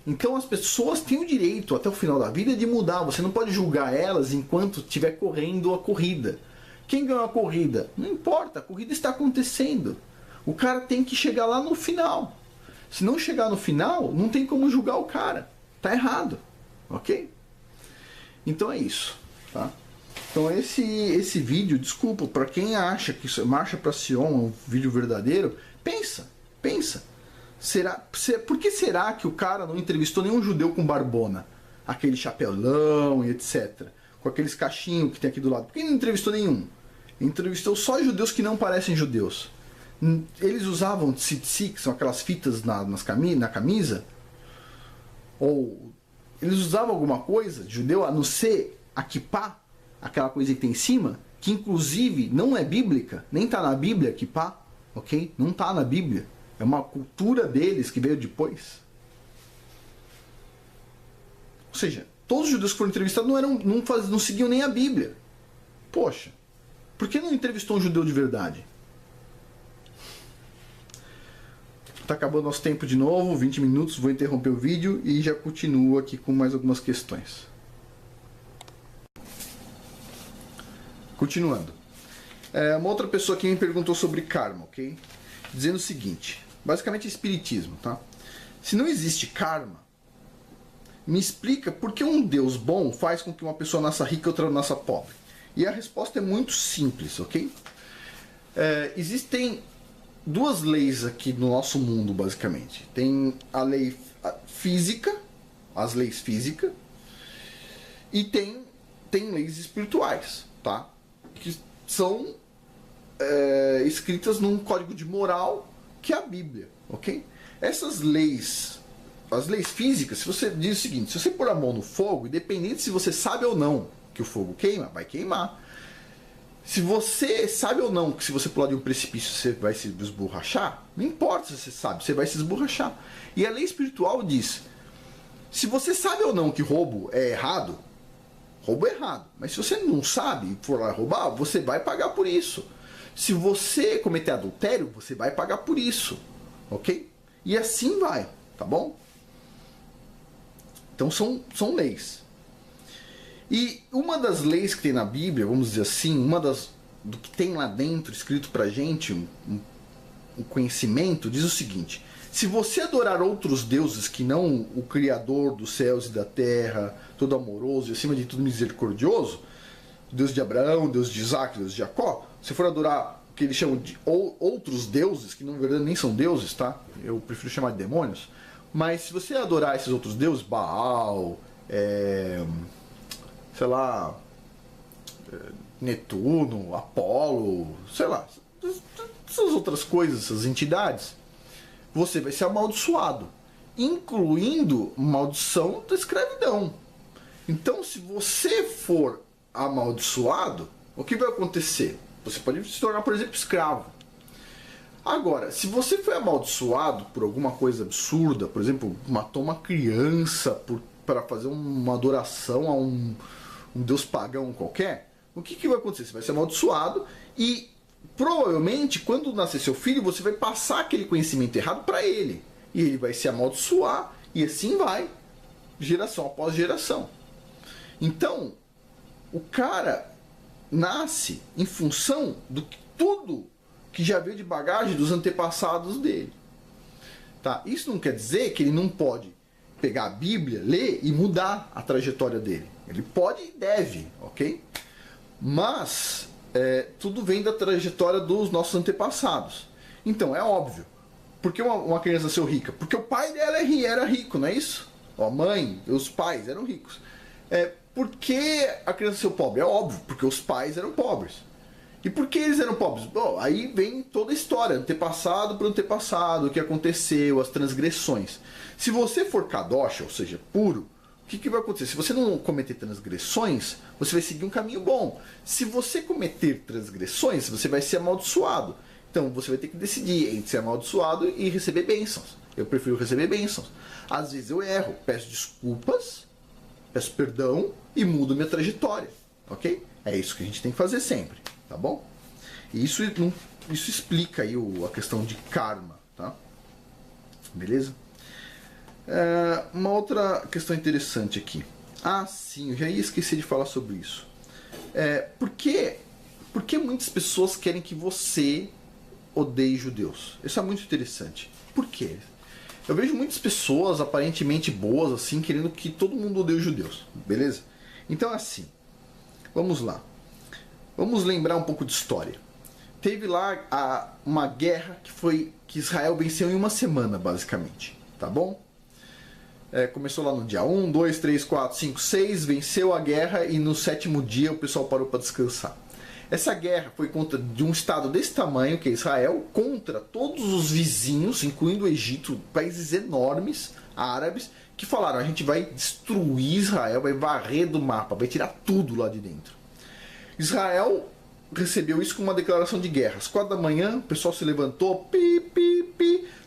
Então as pessoas têm o direito até o final da vida de mudar. Você não pode julgar elas enquanto estiver correndo a corrida. Quem ganhou a corrida? Não importa, a corrida está acontecendo. O cara tem que chegar lá no final. Se não chegar no final, não tem como julgar o cara. Tá errado, ok? Então é isso, tá? Então esse vídeo, desculpa, para quem acha que isso é Marcha para Sion, é um vídeo verdadeiro, pensa. Por que será que o cara não entrevistou nenhum judeu com barbona? Aquele chapelão e etc. Com aqueles cachinhos que tem aqui do lado. Por que não entrevistou nenhum? Entrevistou só judeus que não parecem judeus. Eles usavam tzitzi, que são aquelas fitas na camisa? Ou eles usavam alguma coisa de judeu, a não ser a kippah, aquela coisa que tem em cima, que inclusive não é bíblica, nem está na Bíblia, kippah, ok? Não está na Bíblia. É uma cultura deles que veio depois. Ou seja, todos os judeus que foram entrevistados não seguiam nem a Bíblia. Poxa, por que não entrevistou um judeu de verdade? Está acabando nosso tempo de novo, 20 minutos, vou interromper o vídeo e já continuo aqui com mais algumas questões. Continuando. Uma outra pessoa aqui me perguntou sobre karma, ok? Dizendo o seguinte, basicamente espiritismo, tá? Se não existe karma, me explica por que um Deus bom faz com que uma pessoa nasça rica e outra nasça pobre. E a resposta é muito simples, ok? Existem duas leis aqui no nosso mundo, basicamente. Tem a lei física, as leis físicas, e tem leis espirituais, tá? Que são escritas num código de moral que é a Bíblia, ok? Essas leis, as leis físicas, se você diz o seguinte: se você pôr a mão no fogo, independente se você sabe ou não que o fogo queima, vai queimar. Se você sabe ou não que se você pular de um precipício você vai se esborrachar, não importa se você sabe, você vai se esborrachar. E a lei espiritual diz: se você sabe ou não que roubo é errado, roubo é errado. Mas se você não sabe e for lá roubar, você vai pagar por isso. Se você cometer adultério, você vai pagar por isso, ok? E assim vai, tá bom? Então são leis. E uma das leis que tem na Bíblia, vamos dizer assim, do que tem lá dentro escrito pra gente, um conhecimento, diz o seguinte: se você adorar outros deuses que não o Criador dos céus e da terra, todo amoroso e acima de tudo misericordioso, Deus de Abraão, Deus de Isaac, Deus de Jacó, se for adorar o que eles chamam de outros deuses, que na verdade nem são deuses, tá? Eu prefiro chamar de demônios. Mas se você adorar esses outros deuses, Baal, sei lá, Netuno, Apolo, sei lá, essas outras coisas, essas entidades, você vai ser amaldiçoado, incluindo maldição da escravidão. Então, se você for amaldiçoado, o que vai acontecer? Você pode se tornar, por exemplo, escravo. Agora, se você foi amaldiçoado por alguma coisa absurda, por exemplo, matou uma criança para fazer uma adoração a um deus pagão qualquer, o que vai acontecer? Você vai ser amaldiçoado e provavelmente quando nascer seu filho você vai passar aquele conhecimento errado para ele. E ele vai se amaldiçoar e assim vai, geração após geração. Então, o cara nasce em função do tudo que já veio de bagagem dos antepassados dele. Tá? Isso não quer dizer que ele não pode pegar a Bíblia, ler e mudar a trajetória dele. Ele pode e deve, ok? Mas tudo vem da trajetória dos nossos antepassados. Então, é óbvio. Por que uma criança nasceu rica? Porque o pai dela era rico, não é isso? A mãe, os pais eram ricos. Por que a criança nasceu pobre? É óbvio, porque os pais eram pobres. E por que eles eram pobres? Bom, aí vem toda a história, antepassado por antepassado, o que aconteceu, as transgressões. Se você for kadosh, ou seja, puro, o que vai acontecer? Se você não cometer transgressões, você vai seguir um caminho bom. Se você cometer transgressões, você vai ser amaldiçoado. Então você vai ter que decidir entre ser amaldiçoado e receber bênçãos. Eu prefiro receber bênçãos. Às vezes eu erro, peço desculpas, peço perdão e mudo minha trajetória. Ok? É isso que a gente tem que fazer sempre. Tá bom? E isso explica aí a questão de karma, tá? Beleza? Uma outra questão interessante aqui. Ah, sim, eu já ia esquecer de falar sobre isso. Por que muitas pessoas querem que você odeie judeus? Isso é muito interessante. Por quê? Eu vejo muitas pessoas aparentemente boas, assim, querendo que todo mundo odeie os judeus. Beleza? Então, assim, vamos lá. Vamos lembrar um pouco de história. Teve lá uma guerra que Israel venceu em uma semana, basicamente. Tá bom? Começou lá no dia 1, 2, 3, 4, 5, 6, venceu a guerra e no 7º dia o pessoal parou para descansar. Essa guerra foi contra de um estado desse tamanho, que é Israel, contra todos os vizinhos, incluindo o Egito, países enormes, árabes, que falaram: a gente vai destruir Israel, vai varrer do mapa, vai tirar tudo lá de dentro. Israel recebeu isso com uma declaração de guerra. Às 4 da manhã, o pessoal se levantou,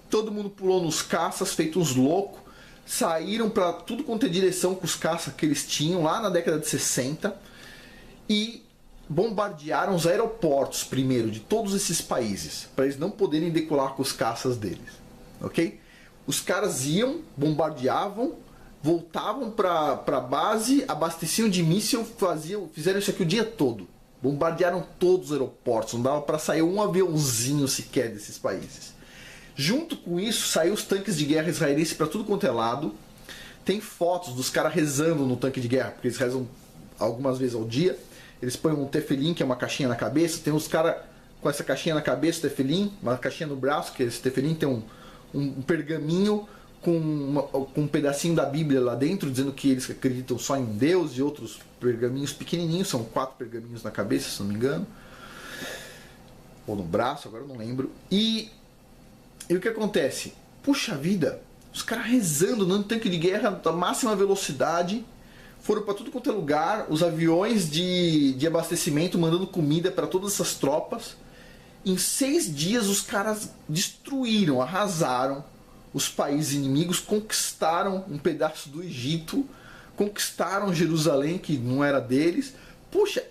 todo mundo pulou nos caças, feito uns loucos, saíram para tudo quanto é direção com os caças que eles tinham lá na década de 60 e bombardearam os aeroportos primeiro de todos esses países, para eles não poderem decolar com os caças deles. Ok? Os caras iam, bombardeavam, voltavam para a base, abasteciam de míssil, fizeram isso aqui o dia todo. Bombardearam todos os aeroportos, não dava para sair um aviãozinho sequer desses países. Junto com isso, saiu os tanques de guerra israelenses para tudo quanto é lado. Tem fotos dos caras rezando no tanque de guerra, porque eles rezam algumas vezes ao dia. Eles põem um tefelim, que é uma caixinha na cabeça. Tem os caras com essa caixinha na cabeça, tefelim, uma caixinha no braço, que esse tefelim tem um pergaminho com um pedacinho da Bíblia lá dentro, dizendo que eles acreditam só em Deus, e outros pergaminhos pequenininhos, são 4 pergaminhos na cabeça, se não me engano, ou no braço, agora eu não lembro. E o que acontece? Puxa vida, os caras rezando, dando tanque de guerra da máxima velocidade, foram para tudo quanto é lugar, os aviões de abastecimento mandando comida para todas essas tropas. Em 6 dias os caras destruíram, arrasaram os países inimigos, conquistaram um pedaço do Egito, conquistaram Jerusalém, que não era deles. Puxa,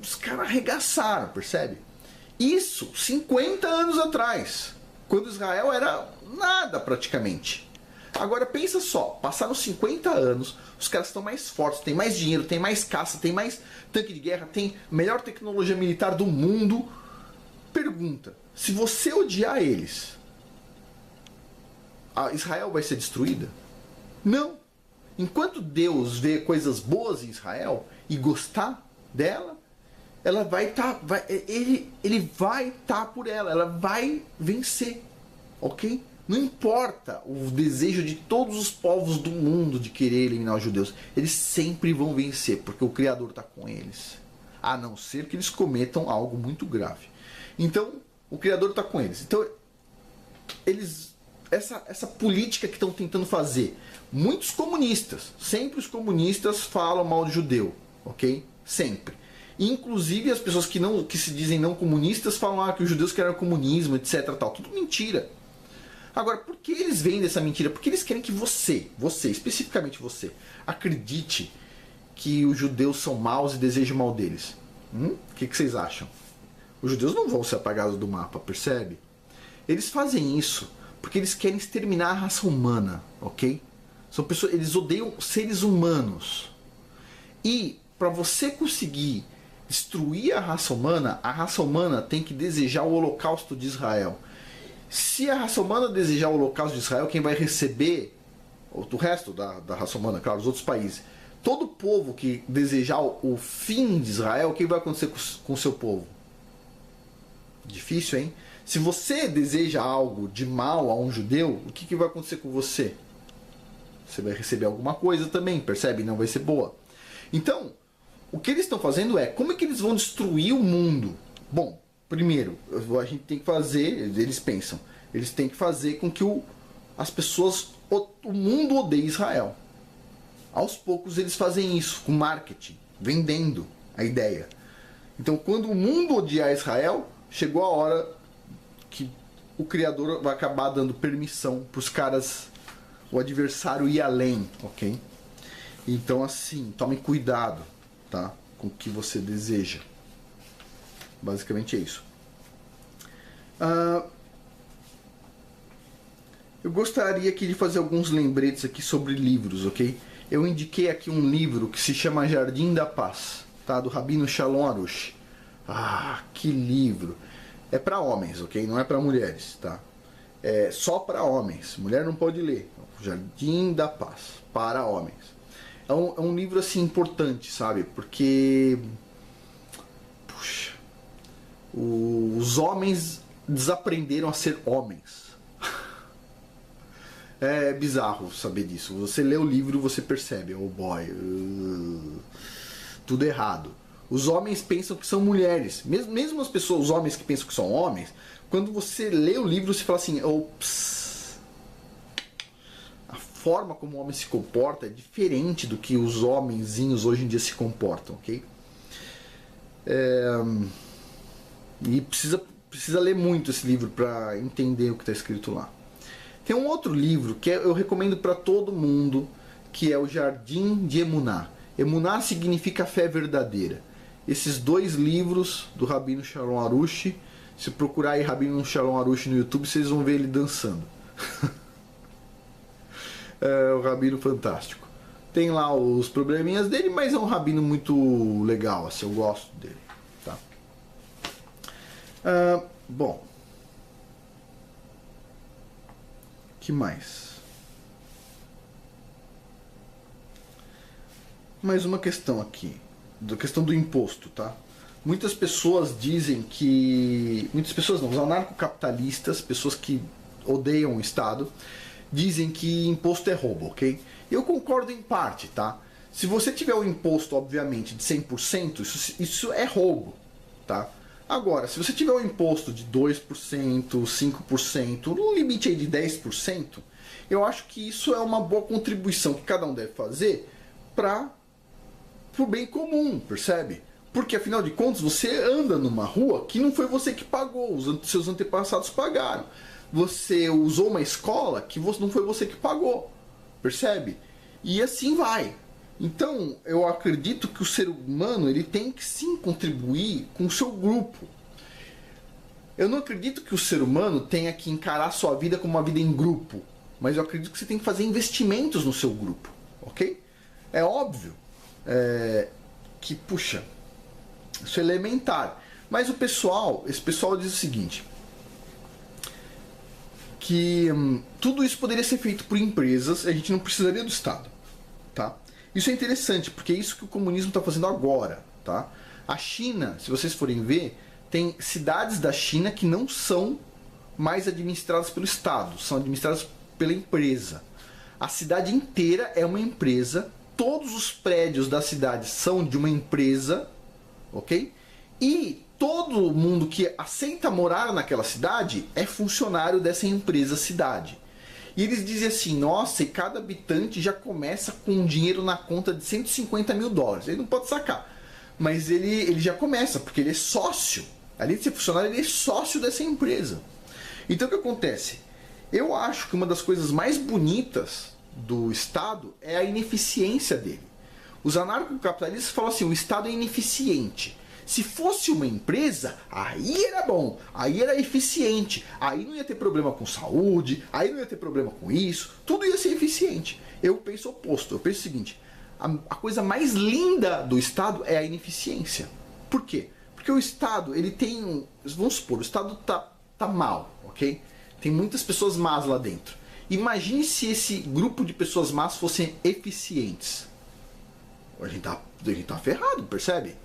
os caras arregaçaram, percebe? Isso 50 anos atrás, quando Israel era nada praticamente. Agora pensa só, passaram 50 anos, os caras estão mais fortes, tem mais dinheiro, tem mais caça, tem mais tanque de guerra, tem a melhor tecnologia militar do mundo. Pergunta, se você odiar eles, a Israel vai ser destruída? Não. Enquanto Deus vê coisas boas em Israel e gostar dela, ela vai estar, ele vai estar por ela vai vencer, ok? Não importa o desejo de todos os povos do mundo de querer eliminar os judeus, eles sempre vão vencer, porque o Criador está com eles, a não ser que eles cometam algo muito grave. Então, o Criador está com eles. Então, essa política que estão tentando fazer, muitos comunistas, sempre os comunistas falam mal de judeu, ok? Sempre. Inclusive as pessoas que se dizem não comunistas falam que os judeus querem o comunismo, etc. Tal. Tudo mentira. Agora, por que eles vendem essa mentira? Porque eles querem que você, especificamente você, acredite que os judeus são maus e desejam o mal deles. O que vocês acham? Os judeus não vão ser apagados do mapa, percebe? Eles fazem isso porque eles querem exterminar a raça humana, ok? São pessoas, eles odeiam seres humanos. E para você conseguir destruir a raça humana tem que desejar o holocausto de Israel. Se a raça humana desejar o holocausto de Israel, quem vai receber o resto da raça humana, claro, os outros países, todo povo que desejar o fim de Israel, o que vai acontecer com o seu povo? Difícil, hein? Se você deseja algo de mal a um judeu, o que vai acontecer com você? Você vai receber alguma coisa também, percebe? Não vai ser boa. Então, o que eles estão fazendo é, como é que eles vão destruir o mundo? Bom, primeiro, a gente tem que fazer, eles pensam, eles têm que fazer com que as pessoas, o mundo odeie Israel. Aos poucos eles fazem isso, com marketing, vendendo a ideia. Então, quando o mundo odiar Israel, chegou a hora que o Criador vai acabar dando permissão para os caras, o adversário ir além, ok? Então, assim, tome cuidado, tá? Com o que você deseja. Basicamente é isso. Eu gostaria aqui de fazer alguns lembretes aqui sobre livros, ok? Eu indiquei aqui um livro que se chama Jardim da Paz, tá? Do Rabino Shalom Arush. Que livro! É para homens, ok? Não é para mulheres, tá? É só para homens. Mulher não pode ler. Jardim da Paz, para homens. É um livro assim importante, sabe? Porque, puxa, os homens desaprenderam a ser homens. É bizarro saber disso. Você lê o livro, você percebe, oh boy, tudo errado. Os homens pensam que são mulheres. Mesmo as pessoas, os homens que pensam que são homens, quando você lê o livro, você fala assim, ops, a forma como o homem se comporta é diferente do que os homenzinhos hoje em dia se comportam, ok? E precisa ler muito esse livro para entender o que está escrito lá. Tem um outro livro que eu recomendo para todo mundo, que é o Jardim de Emuná. Emuná significa fé verdadeira. Esses 2 livros do Rabino Shalom Arush, se procurar aí Rabino Shalom Arush no YouTube, vocês vão ver ele dançando. É um rabino fantástico. Tem lá os probleminhas dele, mas é um rabino muito legal, assim, eu gosto dele. Tá? Bom, que mais? Mais uma questão aqui, da questão do imposto, tá? Muitas pessoas dizem que... Muitas pessoas não, os anarcocapitalistas, pessoas que odeiam o Estado, dizem que imposto é roubo, ok? Eu concordo em parte, tá? Se você tiver um imposto, obviamente, de 100%, isso é roubo, tá? Agora, se você tiver um imposto de 2%, 5%, no limite aí de 10%, eu acho que isso é uma boa contribuição que cada um deve fazer para o bem comum, percebe? Porque, afinal de contas, você anda numa rua que não foi você que pagou, os seus antepassados pagaram. Você usou uma escola que não foi você que pagou, percebe? E assim vai. Então, eu acredito que o ser humano ele tem que sim contribuir com o seu grupo. Eu não acredito que o ser humano tenha que encarar a sua vida como uma vida em grupo, mas eu acredito que você tem que fazer investimentos no seu grupo, ok? É óbvio que, puxa, isso é elementar. Mas esse pessoal diz o seguinte, que tudo isso poderia ser feito por empresas, a gente não precisaria do Estado, tá? Isso é interessante, porque é isso que o comunismo está fazendo agora, tá? A China, se vocês forem ver, tem cidades da China que não são mais administradas pelo Estado, são administradas pela empresa. A cidade inteira é uma empresa, todos os prédios da cidade são de uma empresa, ok? E todo mundo que aceita morar naquela cidade é funcionário dessa empresa cidade. E eles dizem assim, nossa, e cada habitante já começa com um dinheiro na conta de 150 mil dólares. Ele não pode sacar, mas ele já começa, porque ele é sócio. Além de ser funcionário, ele é sócio dessa empresa. Então o que acontece? Eu acho que uma das coisas mais bonitas do Estado é a ineficiência dele. Os anarcocapitalistas falam assim, o Estado é ineficiente. Se fosse uma empresa, aí era bom, aí era eficiente, aí não ia ter problema com saúde, aí não ia ter problema com isso, tudo ia ser eficiente. Eu penso o oposto, eu penso o seguinte, a coisa mais linda do Estado é a ineficiência. Por quê? Porque o Estado, ele tem, vamos supor, o Estado tá mal, ok? Tem muitas pessoas más lá dentro. Imagine se esse grupo de pessoas más fossem eficientes. A gente tá ferrado, percebe?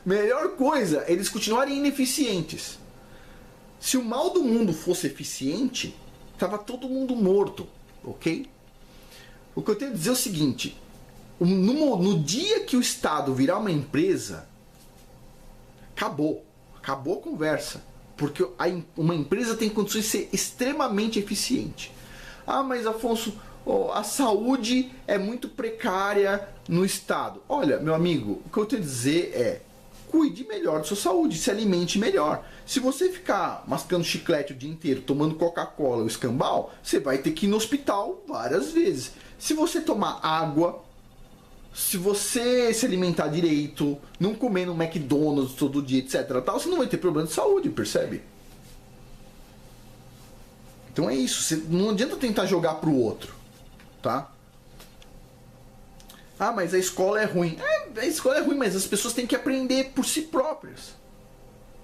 Melhor coisa é eles continuarem ineficientes. Se o mal do mundo fosse eficiente, tava todo mundo morto, ok? O que eu tenho a dizer é o seguinte, no dia que o Estado virar uma empresa, acabou a conversa, porque uma empresa tem condições de ser extremamente eficiente. Ah, mas Afonso, a saúde é muito precária no Estado. Olha, meu amigo, o que eu tenho a dizer é, cuide melhor da sua saúde, se alimente melhor. Se você ficar mascando chiclete o dia inteiro, tomando Coca-Cola ou escambau, você vai ter que ir no hospital várias vezes. Se você tomar água, se você se alimentar direito, não comer no McDonald's todo dia, etc, tal, você não vai ter problema de saúde, percebe? Então é isso, não adianta tentar jogar pro outro, tá? Ah, mas a escola é ruim. A escola é ruim, mas as pessoas têm que aprender por si próprias.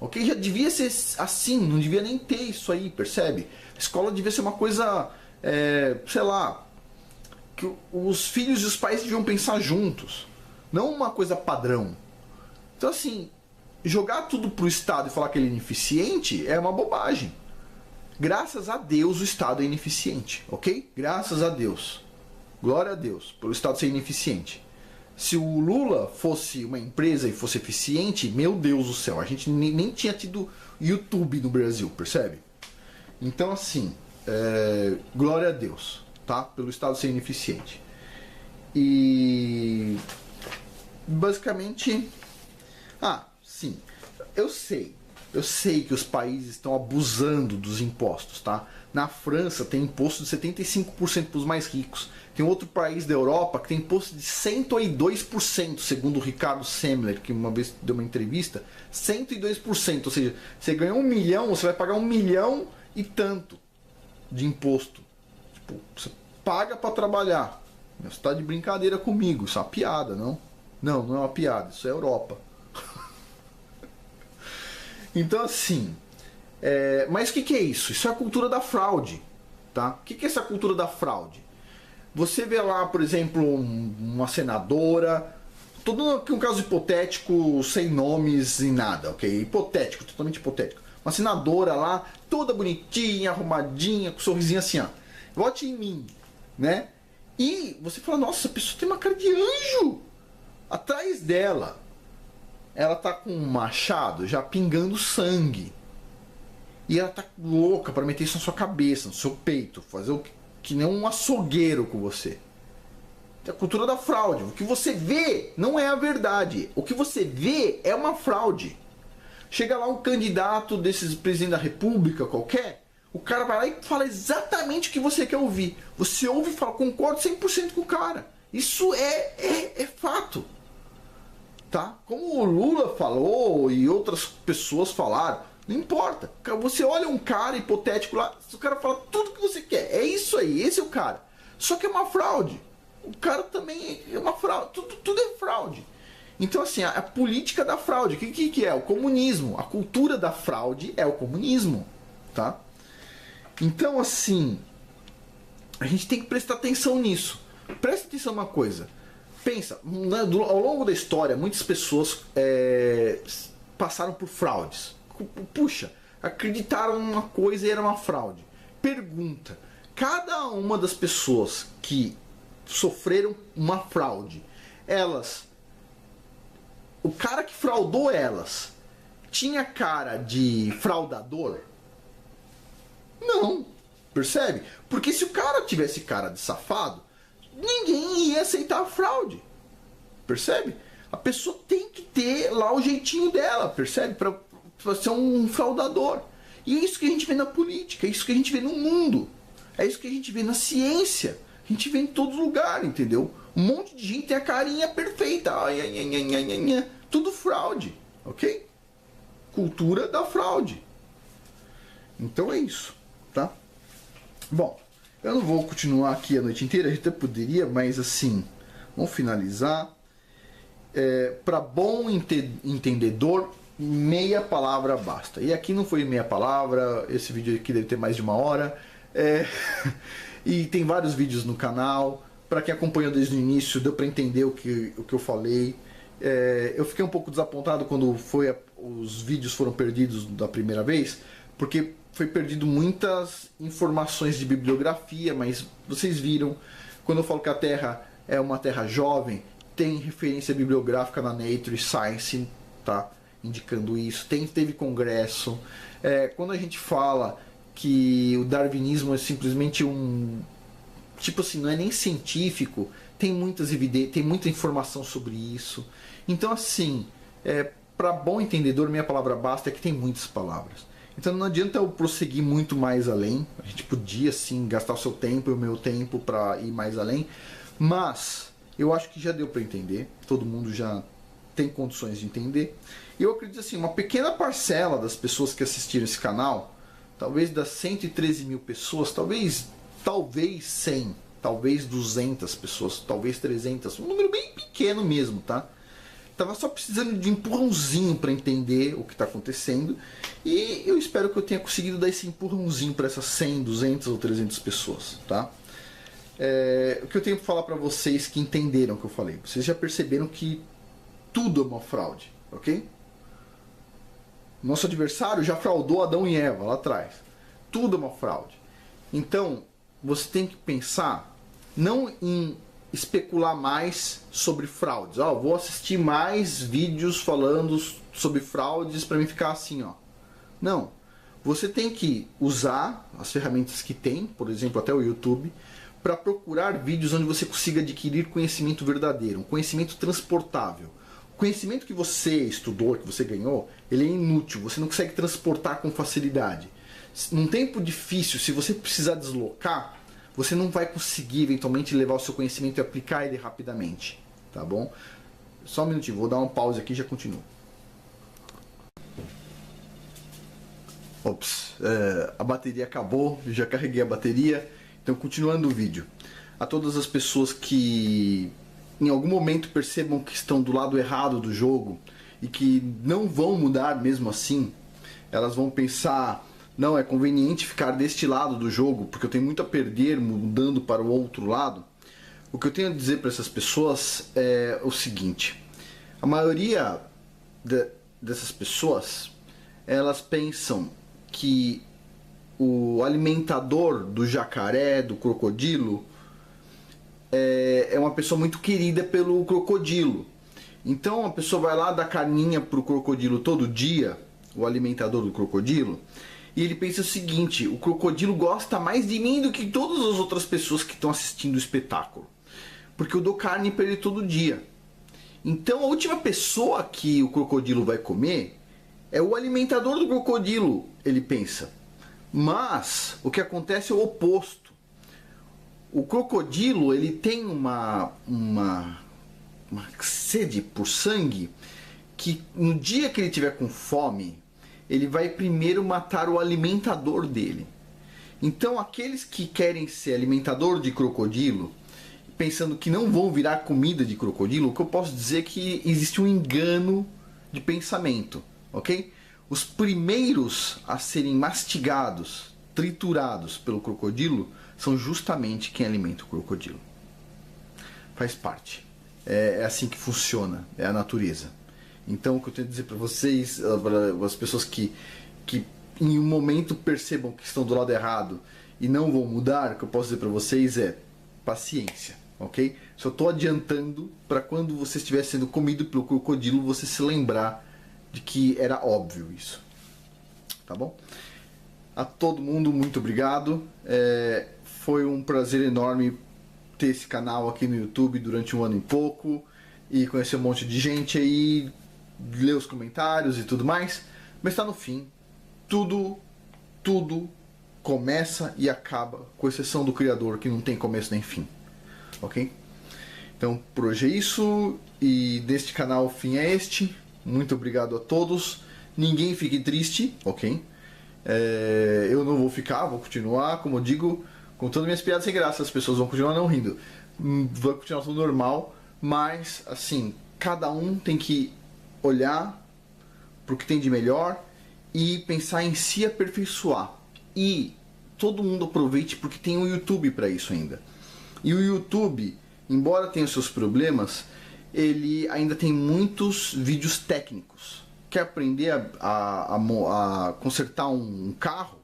Ok? Já devia ser assim, não devia nem ter isso aí, percebe? A escola devia ser uma coisa, sei lá, que os filhos e os pais deviam pensar juntos. Não uma coisa padrão. Então assim, jogar tudo pro Estado e falar que ele é ineficiente é uma bobagem. Graças a Deus o Estado é ineficiente, ok? Graças a Deus. Glória a Deus, pelo Estado ser ineficiente. Se o Lula fosse uma empresa e fosse eficiente, meu Deus do céu, a gente nem tinha tido YouTube no Brasil, percebe? Então, assim, glória a Deus, tá? Pelo Estado ser ineficiente. E basicamente, sim, eu sei que os países estão abusando dos impostos, tá? Na França tem imposto de 75% para os mais ricos. Tem outro país da Europa que tem imposto de 102%, segundo o Ricardo Semler, que uma vez deu uma entrevista. 102%, ou seja, você ganhou 1 milhão, você vai pagar 1 milhão e tanto de imposto. Tipo, você paga para trabalhar. Você está de brincadeira comigo, isso é uma piada, não? Não, não é uma piada, isso é Europa. Então assim, mas o que é isso? Isso é a cultura da fraude, tá? O que é essa cultura da fraude? Você vê lá, por exemplo, uma senadora tô dando aqui um caso hipotético, sem nomes e nada, ok? Hipotético, totalmente hipotético. Uma senadora lá, toda bonitinha, arrumadinha, com um sorrisinho assim, ó. Vote em mim, né? E você fala, nossa, a pessoa tem uma cara de anjo. Atrás dela, ela tá com um machado já pingando sangue. E ela tá louca para meter isso na sua cabeça, no seu peito, fazer o que nem um açougueiro com você. A cultura da fraude. O que você vê não é a verdade. O que você vê é uma fraude. Chega lá um candidato desses presidente da república qualquer, o cara vai lá e fala exatamente o que você quer ouvir. Você ouve e fala, concordo 100% com o cara. Isso é fato. Tá? Como o Lula falou e outras pessoas falaram, não importa. Você olha um cara hipotético lá, o cara fala tudo que você quer. É isso aí, esse é o cara. Só que é uma fraude. O cara também é uma fraude. Tudo é fraude. Então, assim, a política da fraude. O que é? O comunismo. A cultura da fraude é o comunismo. Tá? Então, assim, a gente tem que prestar atenção nisso. Presta atenção numa coisa. Pensa, ao longo da história, muitas pessoas passaram por fraudes. Puxa, acreditaram numa coisa e era uma fraude. Pergunta, cada uma das pessoas que sofreram uma fraude, o cara que fraudou elas tinha cara de fraudador? Não, percebe? Porque se o cara tivesse cara de safado, ninguém ia aceitar a fraude, percebe? A pessoa tem que ter lá o jeitinho dela, percebe? Para ser um fraudador. E é isso que a gente vê na política, é isso que a gente vê no mundo, é isso que a gente vê na ciência, a gente vê em todo lugar, entendeu? Um monte de gente tem a carinha perfeita, tudo fraude, ok? Cultura da fraude. Então é isso, tá? Bom, eu não vou continuar aqui a noite inteira, a gente até poderia, mas assim, vamos finalizar. Para bom entendedor, meia palavra basta. E aqui não foi meia palavra, esse vídeo aqui deve ter mais de 1 hora. E tem vários vídeos no canal. Para quem acompanhou desde o início, deu para entender o que eu falei. Eu fiquei um pouco desapontado quando os vídeos foram perdidos da primeira vez, porque foi perdido muitas informações de bibliografia, mas vocês viram, quando eu falo que a Terra é uma Terra jovem, tem referência bibliográfica na Nature Science, tá? Indicando isso, teve congresso. Quando a gente fala que o darwinismo é simplesmente tipo assim, não é nem científico, tem muitas evidências, tem muita informação sobre isso. Então, assim, para bom entendedor, minha palavra basta, é que tem muitas palavras. Então não adianta eu prosseguir muito mais além. A gente podia sim gastar o seu tempo e o meu tempo para ir mais além, mas eu acho que já deu para entender. Todo mundo já tem condições de entender. E eu acredito assim, uma pequena parcela das pessoas que assistiram esse canal, talvez das 113 mil pessoas, talvez 100, talvez 200 pessoas, talvez 300, um número bem pequeno mesmo, tá? Tava só precisando de um empurrãozinho para entender o que está acontecendo, e eu espero que eu tenha conseguido dar esse empurrãozinho para essas 100, 200 ou 300 pessoas, tá? O que eu tenho para falar para vocês que entenderam o que eu falei, vocês já perceberam que tudo é uma fraude, ok? Nosso adversário já fraudou Adão e Eva lá atrás. Tudo é uma fraude. Então, você tem que pensar não em especular mais sobre fraudes. Vou assistir mais vídeos falando sobre fraudes para mim ficar assim, ó. Não. Você tem que usar as ferramentas que tem, por exemplo, até o YouTube, para procurar vídeos onde você consiga adquirir conhecimento verdadeiro, um conhecimento transportável. O conhecimento que você estudou, que você ganhou, ele é inútil, você não consegue transportar com facilidade. Num tempo difícil, se você precisar deslocar, você não vai conseguir eventualmente levar o seu conhecimento e aplicar ele rapidamente, tá bom? Só um minutinho, vou dar uma pausa aqui e já continuo. Ops, a bateria acabou, eu já carreguei a bateria, então continuando o vídeo. A todas as pessoas que em algum momento percebam que estão do lado errado do jogo e que não vão mudar mesmo assim, elas vão pensar, não, é conveniente ficar deste lado do jogo porque eu tenho muito a perder mudando para o outro lado. O que eu tenho a dizer para essas pessoas é o seguinte: A maioria dessas pessoas, elas pensam que o alimentador do jacaré, do crocodilo, é uma pessoa muito querida pelo crocodilo. Então a pessoa vai lá dar carninha pro crocodilo todo dia, o alimentador do crocodilo, e ele pensa o seguinte: o crocodilo gosta mais de mim do que todas as outras pessoas que estão assistindo o espetáculo, porque eu dou carne para ele todo dia. Então a última pessoa que o crocodilo vai comer é o alimentador do crocodilo, ele pensa. Mas o que acontece é o oposto. O crocodilo, ele tem uma sede por sangue, que no dia que ele tiver com fome, ele vai primeiro matar o alimentador dele. Então aqueles que querem ser alimentador de crocodilo, pensando que não vão virar comida de crocodilo, o que eu posso dizer é que existe um engano de pensamento, ok? Os primeiros a serem mastigados, triturados pelo crocodilo, são justamente quem alimenta o crocodilo. Faz parte. É assim que funciona, é a natureza. Então o que eu tenho a dizer para vocês, para as pessoas que em um momento percebam que estão do lado errado e não vão mudar, o que eu posso dizer para vocês é paciência, ok? Só estou adiantando para quando você estiver sendo comido pelo crocodilo, você se lembrar de que era óbvio isso. Tá bom? A todo mundo, muito obrigado. Foi um prazer enorme ter esse canal aqui no YouTube durante um ano e pouco e conhecer um monte de gente aí, ler os comentários e tudo mais. Mas está no fim. Tudo começa e acaba, com exceção do Criador, que não tem começo nem fim. Ok? Então, por hoje é isso. E deste canal, o fim é este. Muito obrigado a todos. Ninguém fique triste, ok? Eu não vou ficar, vou continuar, como eu digo, contando minhas piadas sem graça. As pessoas vão continuar não rindo. Vai continuar tudo normal, mas, assim, cada um tem que olhar para o que tem de melhor e pensar em se aperfeiçoar. E todo mundo aproveite, porque tem o YouTube para isso ainda. E o YouTube, embora tenha seus problemas, ele ainda tem muitos vídeos técnicos. Quer aprender a consertar um carro?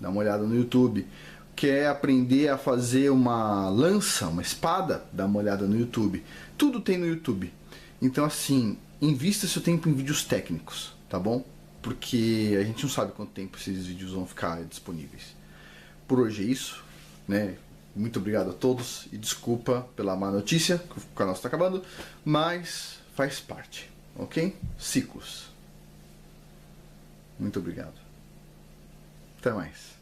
Dá uma olhada no YouTube. Quer aprender a fazer uma lança, uma espada? Dá uma olhada no YouTube. Tudo tem no YouTube. Então, assim, invista seu tempo em vídeos técnicos, tá bom? Porque a gente não sabe quanto tempo esses vídeos vão ficar disponíveis. Por hoje é isso, né? Muito obrigado a todos e desculpa pela má notícia, que o canal está acabando, mas faz parte, ok? Ciclos. Muito obrigado. Até mais.